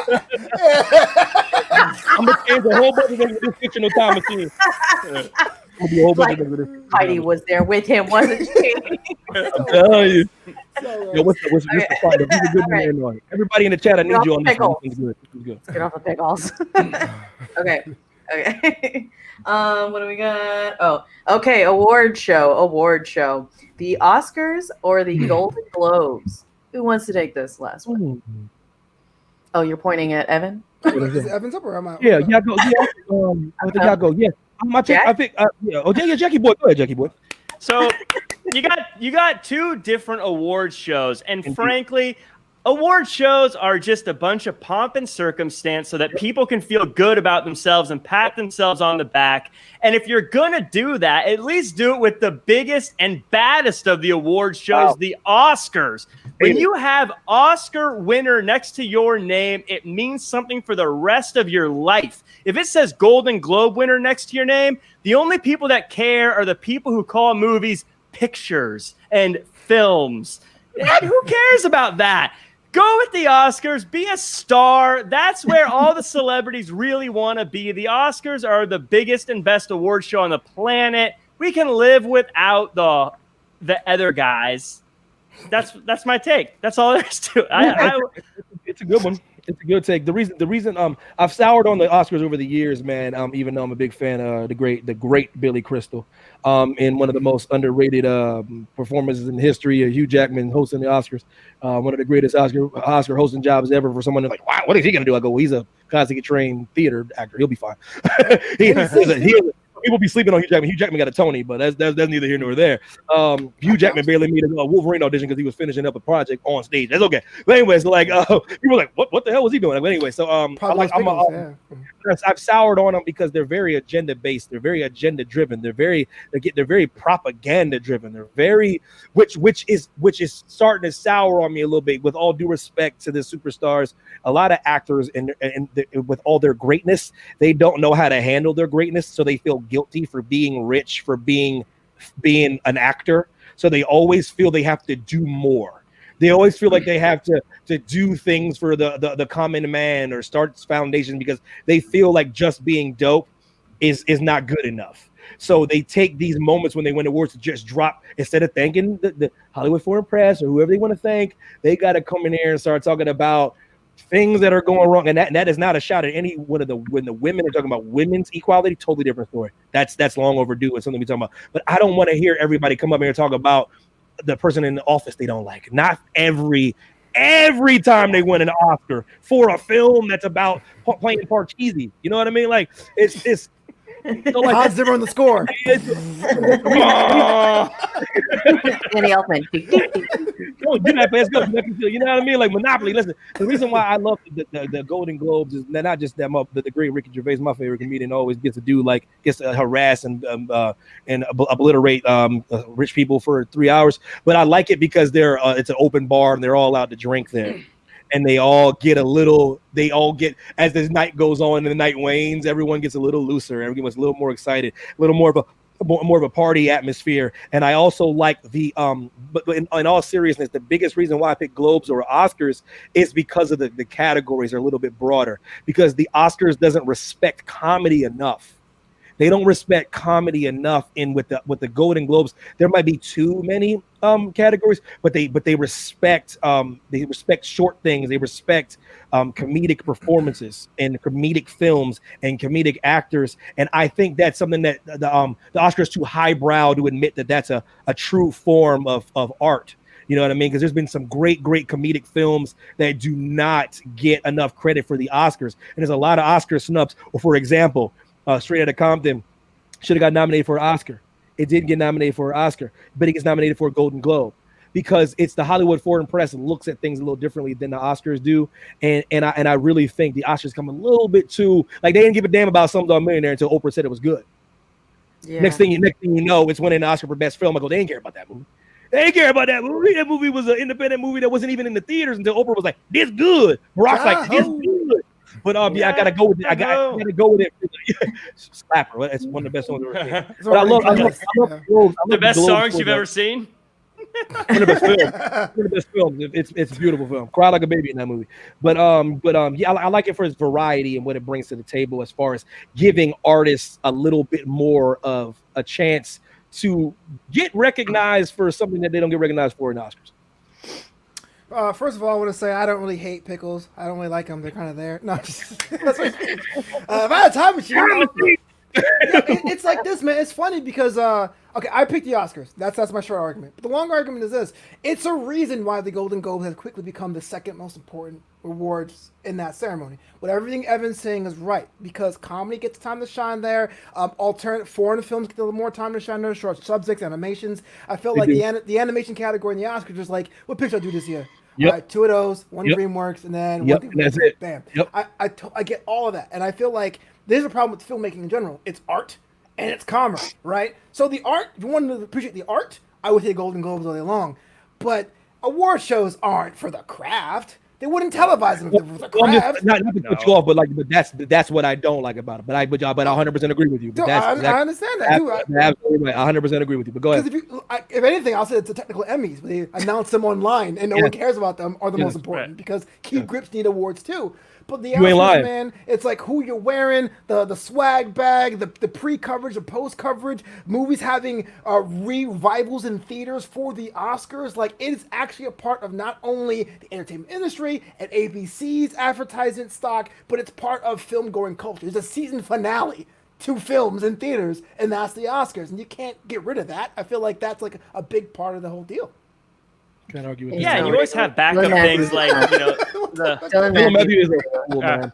I'm gonna change a whole bunch of things with this fictional time machine. I'll do a whole bunch of things with this. Heidi was there with him, wasn't she? I'm telling you. Yo, what's the fight? If you a good man on it. Everybody in the chat, I need you on this one. This is good. This is good. Get off the pickles. Okay. What do we got? Oh, okay. Award show. The Oscars or the Golden Globes? Who wants to take this last one? Oh, you're pointing at Evan? Is Evans up or am I? Yeah, go. Yeah, I think y'all go. Yeah, I think. Yeah. Oh, yeah, Jackie boy. Go ahead, Jackie boy. So you got two different awards shows, and frankly, Award shows are just a bunch of pomp and circumstance so that people can feel good about themselves and pat themselves on the back. And if you're going to do that, at least do it with the biggest and baddest of the award shows, the Oscars. When you have Oscar winner next to your name, it means something for the rest of your life. If it says Golden Globe winner next to your name, the only people that care are the people who call movies pictures and films. And who cares about that? Go with the Oscars. Be a star. That's where all the celebrities really want to be. The Oscars are the biggest and best award show on the planet. We can live without the other guys. That's my take. That's all there is to it. It's a good one. It's a good take. The reason I've soured on the Oscars over the years, man. Even though I'm a big fan of the great Billy Crystal, in one of the most underrated performances in history, Hugh Jackman hosting the Oscars, one of the greatest Oscar hosting jobs ever for someone like, wow, what is he gonna do? I go, well, he's a classically trained theater actor. He'll be fine. People be sleeping on Hugh Jackman. Hugh Jackman got a Tony, but that's neither here nor there. Hugh Jackman barely made a Wolverine audition because he was finishing up a project on stage. That's okay. But anyways, like people were like, what the hell was he doing? But anyway, so I've soured on them because they're very agenda based. They're very agenda driven. They're very propaganda driven. They're very which is starting to sour on me a little bit. With all due respect to the superstars, a lot of actors and with all their greatness, they don't know how to handle their greatness, so they feel guilty for being rich, for being an actor. So they always feel they have to do more. They always feel like they have to do things for the common man or start foundations because they feel like just being dope is not good enough. So they take these moments when they win awards to just drop, instead of thanking the Hollywood Foreign Press or whoever they want to thank, they got to come in here and start talking about things that are going wrong. And that is not a shot at any one of when the women are talking about women's equality, totally different story. That's long overdue. It's something we talk about. But I don't want to hear everybody come up here and talk about the person in the office they don't like. Not every time they win an Oscar for a film that's about playing Parcheesi. You know what I mean? Like it's so like Hans Zimmer on the score. Danny Elfman. Don't do that, let's go. You know what I mean? Like Monopoly. Listen, the reason why I love the Golden Globes is not just that the great Ricky Gervais, my favorite comedian, always gets to harass and obliterate rich people for 3 hours. But I like it because it's an open bar and they're all allowed to drink there. And they all get as the night goes on and the night wanes, everyone gets a little looser, everyone gets a little more excited, a little more of a party atmosphere. And I also like but in all seriousness, the biggest reason why I pick Globes or Oscars is because of the categories are a little bit broader, because the Oscars doesn't respect comedy enough. They don't respect comedy enough with the Golden Globes. There might be too many categories, but they respect short things. They respect comedic performances and comedic films and comedic actors. And I think that's something that the Oscars too highbrow to admit that that's a true form of art. You know what I mean? Because there's been some great comedic films that do not get enough credit for the Oscars. And there's a lot of Oscar snubs. Or for example, Straight Outta Compton should have got nominated for an Oscar. It didn't get nominated for an Oscar, but it gets nominated for a Golden Globe because it's the Hollywood Foreign Press looks at things a little differently than the Oscars do. And I really think the Oscars come a little bit too, like they didn't give a damn about Slumdog Millionaire until Oprah said it was good. Yeah. Next thing you know, it's winning an Oscar for best film. I go, they didn't care about that movie. They didn't care about that movie. That movie was an independent movie that wasn't even in the theaters until Oprah was like, this good. Barack's like, this good. But I gotta go with it. I gotta go with it. Slapper. That's one of the best songs I've ever seen. But I love the best songs you've ever seen. One of the best films. It's a beautiful film. Cry like a baby in that movie. But yeah, I like it for its variety and what it brings to the table as far as giving artists a little bit more of a chance to get recognized for something that they don't get recognized for in Oscars. First of all, I want to say I don't really hate pickles. I don't really like them. They're kind of there. No, if I had a time machine, it's like this, man. It's funny because okay, I picked the Oscars. That's my short argument. But the long argument is this: it's a reason why the Golden Globe has quickly become the second most important awards in that ceremony. But everything Evan's saying is right because comedy gets time to shine there. Alternate foreign films get a little more time to shine there. Short subjects, animations. I felt like the animation category in the Oscars was like, what picture I do this year? Yep. Right, 2 of those, one Yep. DreamWorks, and then Yep, one. and that's it. Bam. Yep. I get all of that, and I feel like there's a problem with filmmaking in general. It's art and it's commerce, right? So the art, if you wanted to appreciate the art, I would say Golden Globes all day long, but award shows aren't for the craft. They wouldn't televise them if they were for the Well, I'm craft. just, not to put you off, but that's what I don't like about it. But I 100% agree with you. But Dude, I understand that too. Absolutely right. 100% agree with you. But go ahead. Because if anything, I'll say it's the technical Emmys. They announce them online, and no one cares about them. Are the most important because key grips need awards too. But the Oscars, man, it's like who you're wearing, the swag bag, the pre-coverage, the post-coverage, movies having revivals in theaters for the Oscars. Like, it is actually a part of not only the entertainment industry and ABC's advertisement stock, but it's part of film-going culture. There's a season finale to films in theaters, and that's the Oscars. And you can't get rid of that. I feel like that's like a big part of the whole deal. Can't argue with Yeah, and you always have backup things like, you know, Dylan Matthew is a cool man.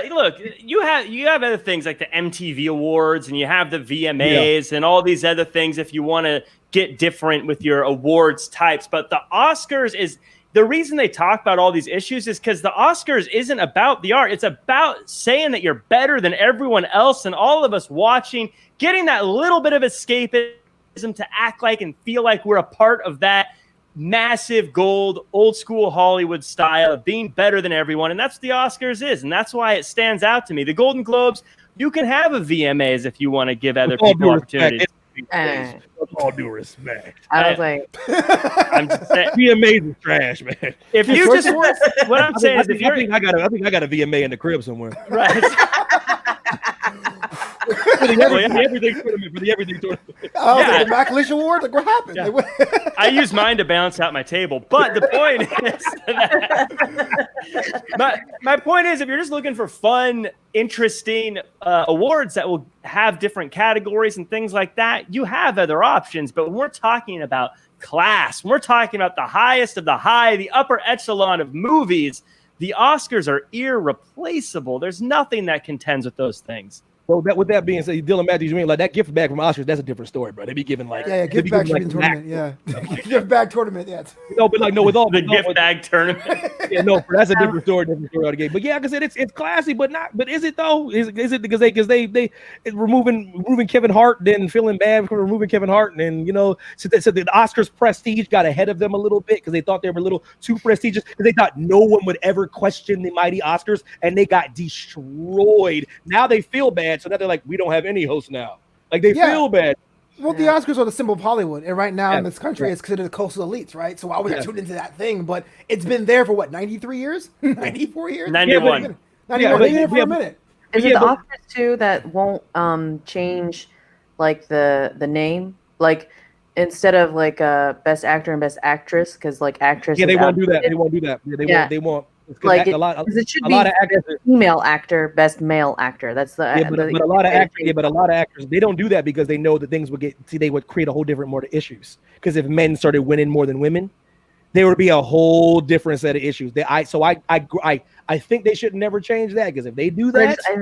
Look, you have other things like the MTV Awards, and you have the VMAs and all these other things if you want to get different with your awards types. But the Oscars is the reason they talk about all these issues is because the Oscars isn't about the art. It's about saying that you're better than everyone else, and all of us watching, getting that little bit of escapism to act like and feel like we're a part of that massive gold, old school Hollywood style of being better than everyone. And that's what the Oscars is. And that's why it stands out to me. The Golden Globes, you can have a VMAs if you want to give other people opportunities. With all due respect. I was like, I'm just saying, VMAs is trash, man. if you just, what I'm saying is, if you're, I think I got a VMA in the crib somewhere. right. For the everything tournament. I was like, the McLeish Award? Like, what happened? Yeah. Like, I use mine to balance out my table. But the point is my point is, if you're just looking for fun, interesting awards that will have different categories and things like that, you have other options. But when we're talking about class, when we're talking about the highest of the high, the upper echelon of movies, the Oscars are irreplaceable. There's nothing that contends with those things. So with that being said, Dylan Matthews, you mean like that gift bag from Oscars? That's a different story, bro. They be giving like gift bag tournament, gift bag tournament, No, but like with all the gift bag tournament. That's a different story altogether. But yeah, like I said, it's classy, but not. But is it though? Is it because they removing Kevin Hart, then feeling bad for removing Kevin Hart, and then so the Oscars prestige got ahead of them a little bit because they thought they were a little too prestigious because they thought no one would ever question the mighty Oscars, and they got destroyed. Now they feel bad. So now they're like, we don't have any hosts now. Like they feel bad. Well, the Oscars are the symbol of Hollywood, and right now in this country, it's considered the coastal elites, right? So I was tuned into that thing, but it's been there for what, 93 years, 94 years, 91. 91. They've been there for a minute. Is it the Oscars too that won't change like the name, like instead of like best actor and best actress, because like actress? Yeah, they won't do that. They won't do that. Yeah, they won't. Like it should be female actor, best male actor. That's the but a lot of actors, they don't do that because they know that things would they would create a whole different more issues. Because if men started winning more than women, there would be a whole different set of issues. I think they should never change that because if they do that, I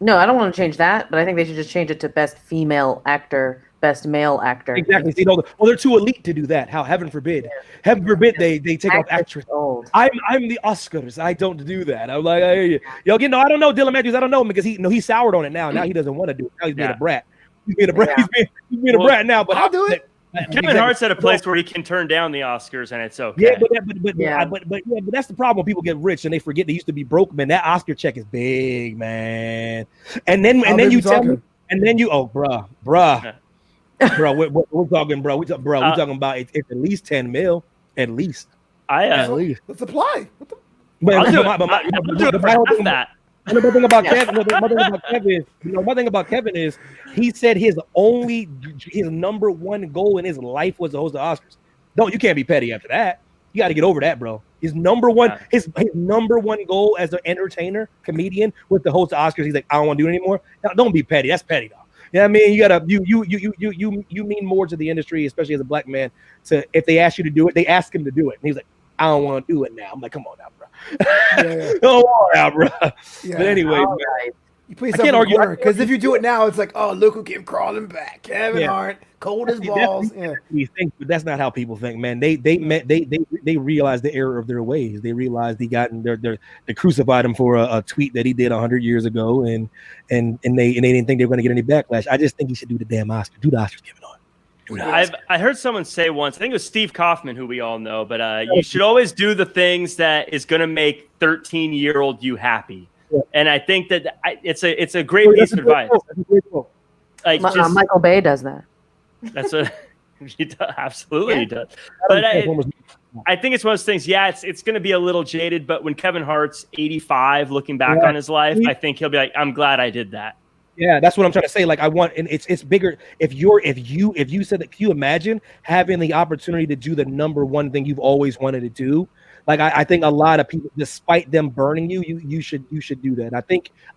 don't want to change that, but I think they should just change it to best female actor, best male actor. Exactly. See, they're too elite to do that. How heaven forbid, heaven forbid they take off actress. Old. I'm the Oscars. I don't do that. I'm like, I don't know Dylan Matthews. I don't know him because he soured on it now. Now he doesn't want to do it. Now he's being a brat. He's being a brat. He's being a brat now. But I'll do it. Kevin Hart's at a place where he can turn down the Oscars and it's okay. Yeah, but that's the problem when people get rich and they forget they used to be broke, man. That Oscar check is big, man. And then you tell me, and then you bruh. Bro, we're talking, bro. We're talking about it's at least 10 mil, at least. At least. Let's apply. My thing about Kevin is he said his number one goal in his life was to host the Oscars. You can't be petty after that. You got to get over that, bro. His number one goal as an entertainer, comedian, was to host the Oscars. He's like, I don't want to do it anymore. Now, don't be petty. That's petty, though. Yeah, I mean, you mean more to the industry, especially as a black man. If they ask you to do it, they ask him to do it, and he's like, I don't want to do it now. I'm like, come on now, bro. Come on now, bro. Yeah. But anyway, You put I can't argue because if you do it now, it's like, oh, look who came crawling back, Kevin Hart, cold as balls. Yeah. We think, but that's not how people think, man. They realized the error of their ways. They realized they crucified him for a tweet that he did 100 years ago, and they didn't think they were going to get any backlash. I just think he should do the damn Oscar. Do the Oscars, Kevin Hart. I heard someone say once, I think it was Steve Kaufman, who we all know, but you should always do the things that is going to make 13-year-old you happy. Yeah. And I think that it's a great piece of advice. Like Michael Bay does that. That's what he does. Absolutely, he does. But I think it's one of those things. Yeah, it's going to be a little jaded, but when Kevin Hart's 85, looking back on his life, I think he'll be like, "I'm glad I did that." Yeah, that's what I'm trying to say. Like, I want, and it's bigger. If you said that, can you imagine having the opportunity to do the number one thing you've always wanted to do? Like, I think a lot of people, despite them burning you should do that.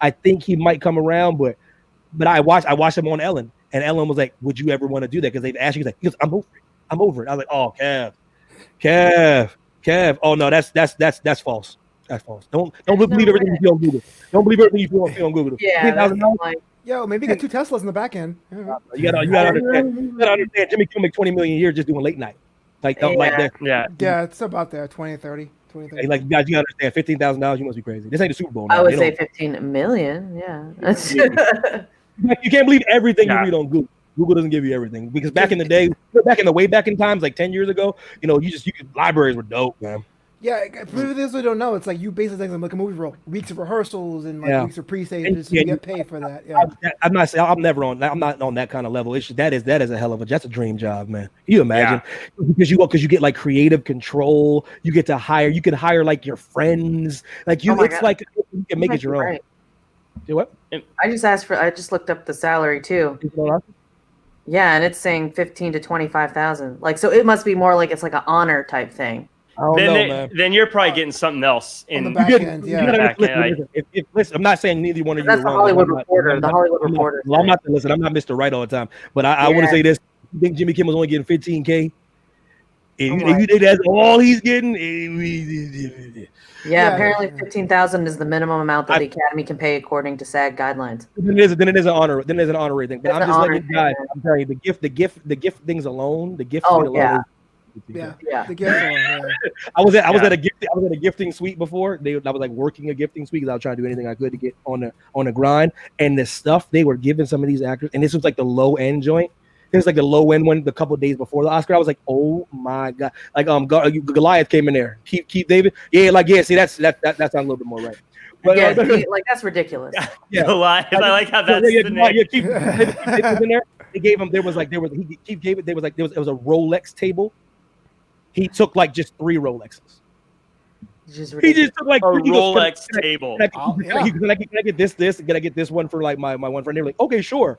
I think he might come around, but I watched him on Ellen, and Ellen was like, "Would you ever want to do that?" Because they've asked you. He goes, "I'm over it." I was like, "Oh, Kev. Oh no, that's false. That's false. Don't believe everything you feel on Google. Don't believe everything you feel on Google. Yeah, yo, maybe get 2 Teslas in the back end. You gotta understand. Jimmy Kimmel make $20 million a year just doing late night. Like that. Yeah, it's about there, 20, 30. Like, guys, you understand, $15,000, you must be crazy. This ain't the Super Bowl. I would say 15 million. Yeah. You can't believe everything you read on Google. Google doesn't give you everything, because back in the day, way back in times, like 10 years ago, libraries were dope, man. Yeah, for those who don't know, it's like you basically like a movie role, weeks of rehearsals and weeks of pre-stages, so you get paid for that. Yeah, I'm not saying I'm not on that kind of level. That is a hell of that's a dream job, man. Can you imagine? Because you get like creative control. You get to hire. You can hire like your friends. Like you, it's like you can make it your own. Right. Do what? I just looked up the salary too. Yeah, and it's saying 15 to 25,000. Like, so it must be more like it's like an honor type thing. Then you're probably getting something else in the back end. Yeah. Listen, I'm not saying neither one of you. That's the Hollywood Reporter. The Hollywood Reporter. I'm not Mr. Right all the time, but I want to say this: you think Jimmy Kimmel's only getting $15K? And you think that's all he's getting? Yeah, apparently 15,000 is the minimum amount that the Academy can pay according to SAG guidelines. Then it is an honor. Then there's an honorary thing. But I'm just letting you guys. I'm telling you, the gift things alone. The gift. The gift. I was at a gifting suite before. I was like working a gifting suite because I was trying to do anything I could to get on the grind. And the stuff they were giving some of these actors, and this was like the low end joint. It was like the low end one. The couple of days before the Oscar, I was like, "Oh my god!" Like Goliath came in there. Keith David, See, that sounds a little bit more right. But, like that's ridiculous. Yeah, Goliath. I like how that's the name. Keith was in there. They gave him. There was a Rolex table. He took like just 3 Rolexes. He just took like a Rolex table. Can I get this? Can I get this one for like my one friend? They're like, okay, sure.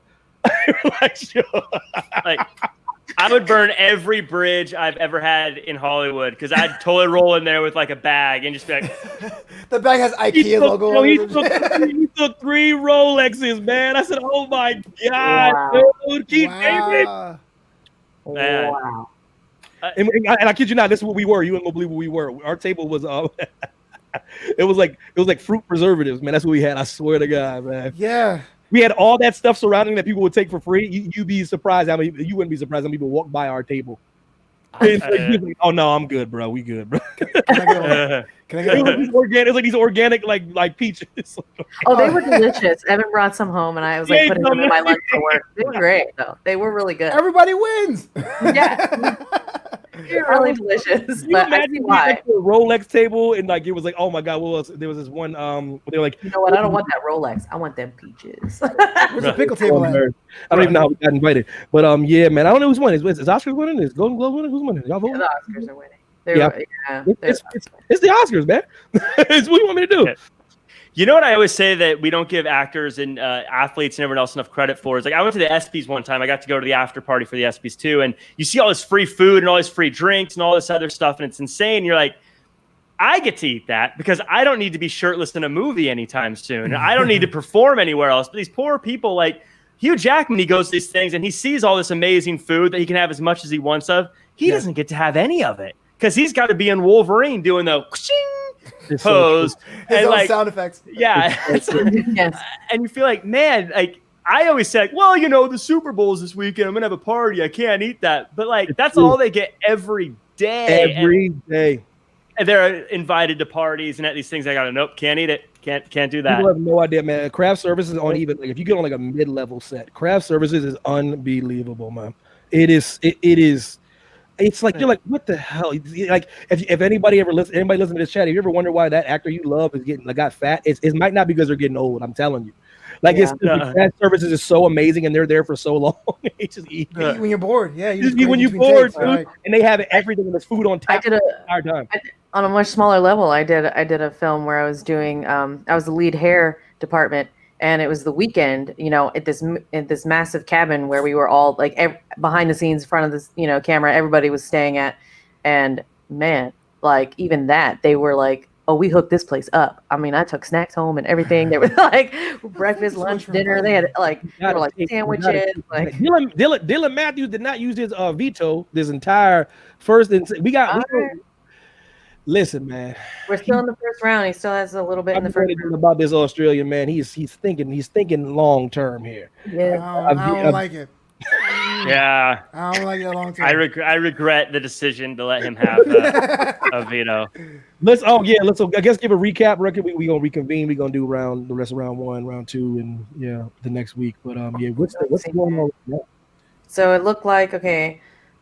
Like, sure. Like, I would burn every bridge I've ever had in Hollywood because I'd totally roll in there with like a bag and just be like, the bag has IKEA logo on it. He took 3 Rolexes, man. I said, oh my god, dude, Keith David. Man. Wow. And I kid you not, this is what we were. You ain't gonna believe what we were. Our table was it was like fruit preservatives, man. That's what we had. I swear to God, man. Yeah. We had all that stuff surrounding that people would take for free. You'd be surprised how many. You wouldn't be surprised how many people walk by our table. Oh no, I'm good, bro. We good, bro. Can I get It's like these organic, like peaches. Oh, they were delicious. Evan brought some home, and I was like putting them in my lunch for work. They were great, though. They were really good. Everybody wins. Yeah. They're really delicious. But I see why. A Rolex table, and like it was like, oh my god, what else? There was this one. They were like, you know what? I don't want that Rolex. I want them peaches. Where's the pickle table at? I don't even know how we got invited, but yeah, man, I don't know who's winning. Is Oscars winning? Is Golden Globe winning? Who's winning? Y'all voting? The Oscars are winning. It's the Oscars, man. It's what you want me to do. Yeah. You know what I always say that we don't give actors and athletes and everyone else enough credit for is like I went to the ESPYs one time. I got to go to the after party for the ESPYs too, and you see all this free food and all this free drinks and all this other stuff, and it's insane. You're like, I get to eat that because I don't need to be shirtless in a movie anytime soon. I don't need to perform anywhere else. But these poor people, like Hugh Jackman, he goes to these things and he sees all this amazing food that he can have as much as he wants of. He doesn't get to have any of it because he's got to be in Wolverine doing the It's so posed. His And own like, sound effects. yeah. Yes. And you feel like, man, like I always say, well, the Super Bowl's this weekend. I'm gonna have a party. I can't eat that. But like, that's all they get every day. Every day. And they're invited to parties and at these things. I gotta nope, can't eat it. Can't do that. People have no idea, man. Craft services on even like if you get on like a mid-level set, craft services is unbelievable, man. It is. It's like you're like, what the hell? Like if anybody listen to this chat, if you ever wonder why that actor you love is got fat, it might not because they're getting old. I'm telling you. Like craft services is so amazing and they're there for so long. It's just eat. Eat when you're bored. Yeah, Just eat when you're bored, dude. Right. And they have everything in this food on tap the entire time. On a much smaller level, I did a film where I was doing I was the lead hair department, and it was the weekend, at this massive cabin where we were all like behind the scenes, in front of this camera, everybody was staying at, and man, like even that they were like, oh, we hooked this place up. I mean, I took snacks home and everything. They were like breakfast, lunch, dinner. They had like sandwiches. Like Dylan Matthews did not use his veto this entire first. Listen, man. We're still in the first round. He still has a little bit in the first round. About this Australian man. He's thinking long term here. Yeah, I don't like it. Yeah, I don't like that long term. I regret the decision to let him have a veto. I guess give a recap record. We gonna reconvene. We gonna do the rest of round 1, round 2, and the next week. But what's going on? Yeah. So it looked like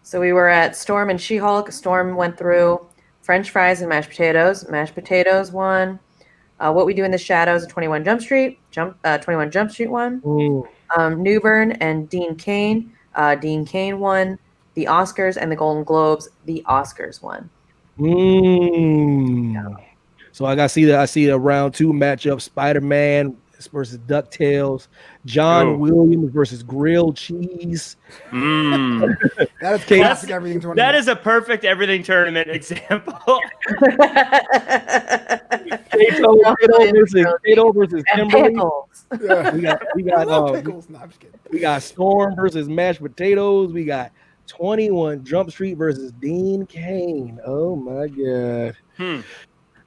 so we were at Storm and She-Hulk. Storm went through French fries and mashed potatoes. Mashed potatoes won. What We Do in the Shadows, 21 Jump Street. 21 Jump Street won. Newburn and Dean Cain. Dean Cain won the Oscars and the Golden Globes. The Oscars won. Yeah. So I see a round 2 matchup: Spider-Man versus DuckTales, John Williams versus Grilled Cheese. That is classic everything tournament. That is a perfect everything tournament example. Kato versus Kimberly. Yeah. We got Storm versus mashed potatoes. We got 21 Jump Street versus Dean Cain. Oh my God.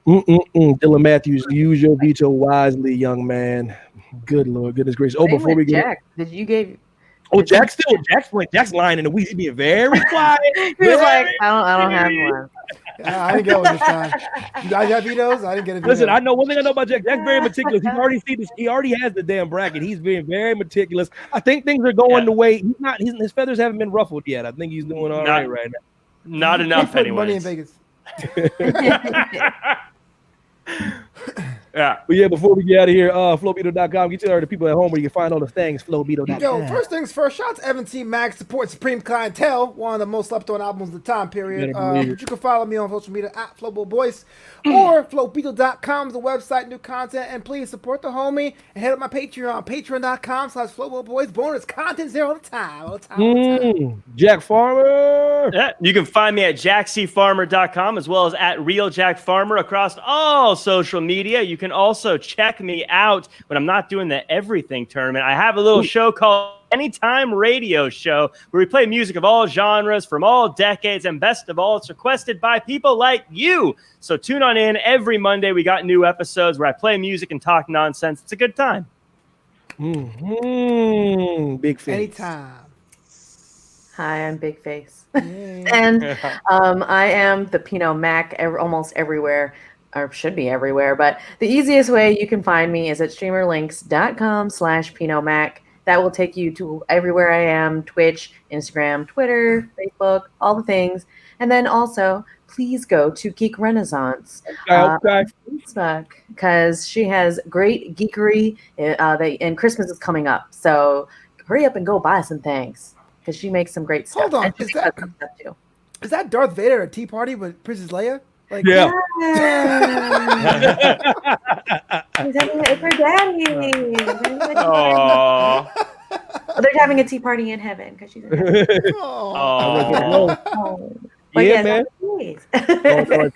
Dylan Matthews, use your veto wisely, young man. Good Lord, goodness gracious. Oh, before we get Jack, Jack's lying in the weeds. He's being very quiet. He was like, I don't have one. I didn't get one this time. You guys have vetoes? I didn't get a veto. Listen, I know one thing I know about Jack. Jack's very meticulous. He's already seen this. He already has the damn bracket. He's being very meticulous. I think things are going the way his feathers haven't been ruffled yet. I think he's doing all right now. Not enough anyway. Money in Vegas. Yeah. But before we get out of here, flowbeetle.com. Get to the people at home where you can find all the things. Flowbeetle.com. Yo, first things first, shout out to Evan T. Max, support Supreme Clientele, one of the most slept on albums of the time period. But you can follow me on social media at FlowBoyBoys or flowbeetle.com is the website, new content, and please support the homie and head up my Patreon, patreon.com/FlowBoyBoys. Bonus content's there all the time. Jack Farmer. Yeah, you can find me at jackcfarmer.com as well as at Real Jack Farmer across all social media. You can also check me out when I'm not doing the everything tournament. I have a little show called Anytime Radio Show where we play music of all genres from all decades, and best of all, it's requested by people like you. So tune on in every Monday. We got new episodes where I play music and talk nonsense. It's a good time. Big face. Anytime. Hi, I'm Big Face. And I am the Pinot Mac almost everywhere, or should be everywhere. But the easiest way you can find me is at streamerlinks.com/Pinot Mac. That will take you to everywhere I am: Twitch, Instagram, Twitter, Facebook, all the things. And then also, please go to Geek Renaissance Facebook, because she has great geekery, and Christmas is coming up. So hurry up and go buy some things, because she makes some great stuff. Hold on, is that Darth Vader at a tea party with Princess Leia? Like, yeah. It's her daddy. Aww. They're having a tea party in heaven because she's in heaven. But yeah, man. I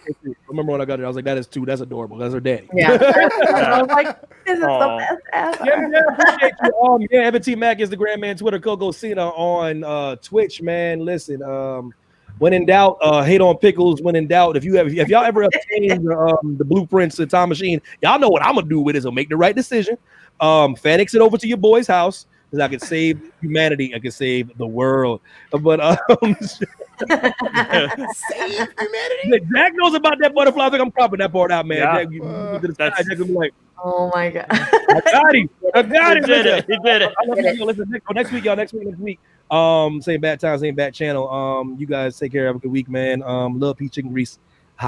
remember when I got it, I was like, that's adorable. That's her daddy. Yeah. I was like, this is the best ever. Appreciate you. Evan T. Mac, Instagram, man, Twitter, Coco Cena on Twitch, man. Listen, When in doubt, hate on pickles. When in doubt, if y'all ever obtained the blueprints of Time Machine, y'all know what I'm gonna do with it. So make the right decision. FedEx it over to your boy's house because I can save humanity. I can save the world. But Save humanity. Jack knows about that butterfly. I think I'm cropping that part out, man. Yeah. Jack, you to the sky, Jack gonna be like, Oh my god. I got him. I got him. He did it. He did it. I love you. Listen, next week, y'all. Next week. Same bad time, same bad channel. You guys take care. Have a good week, man. Love peach chicken grease.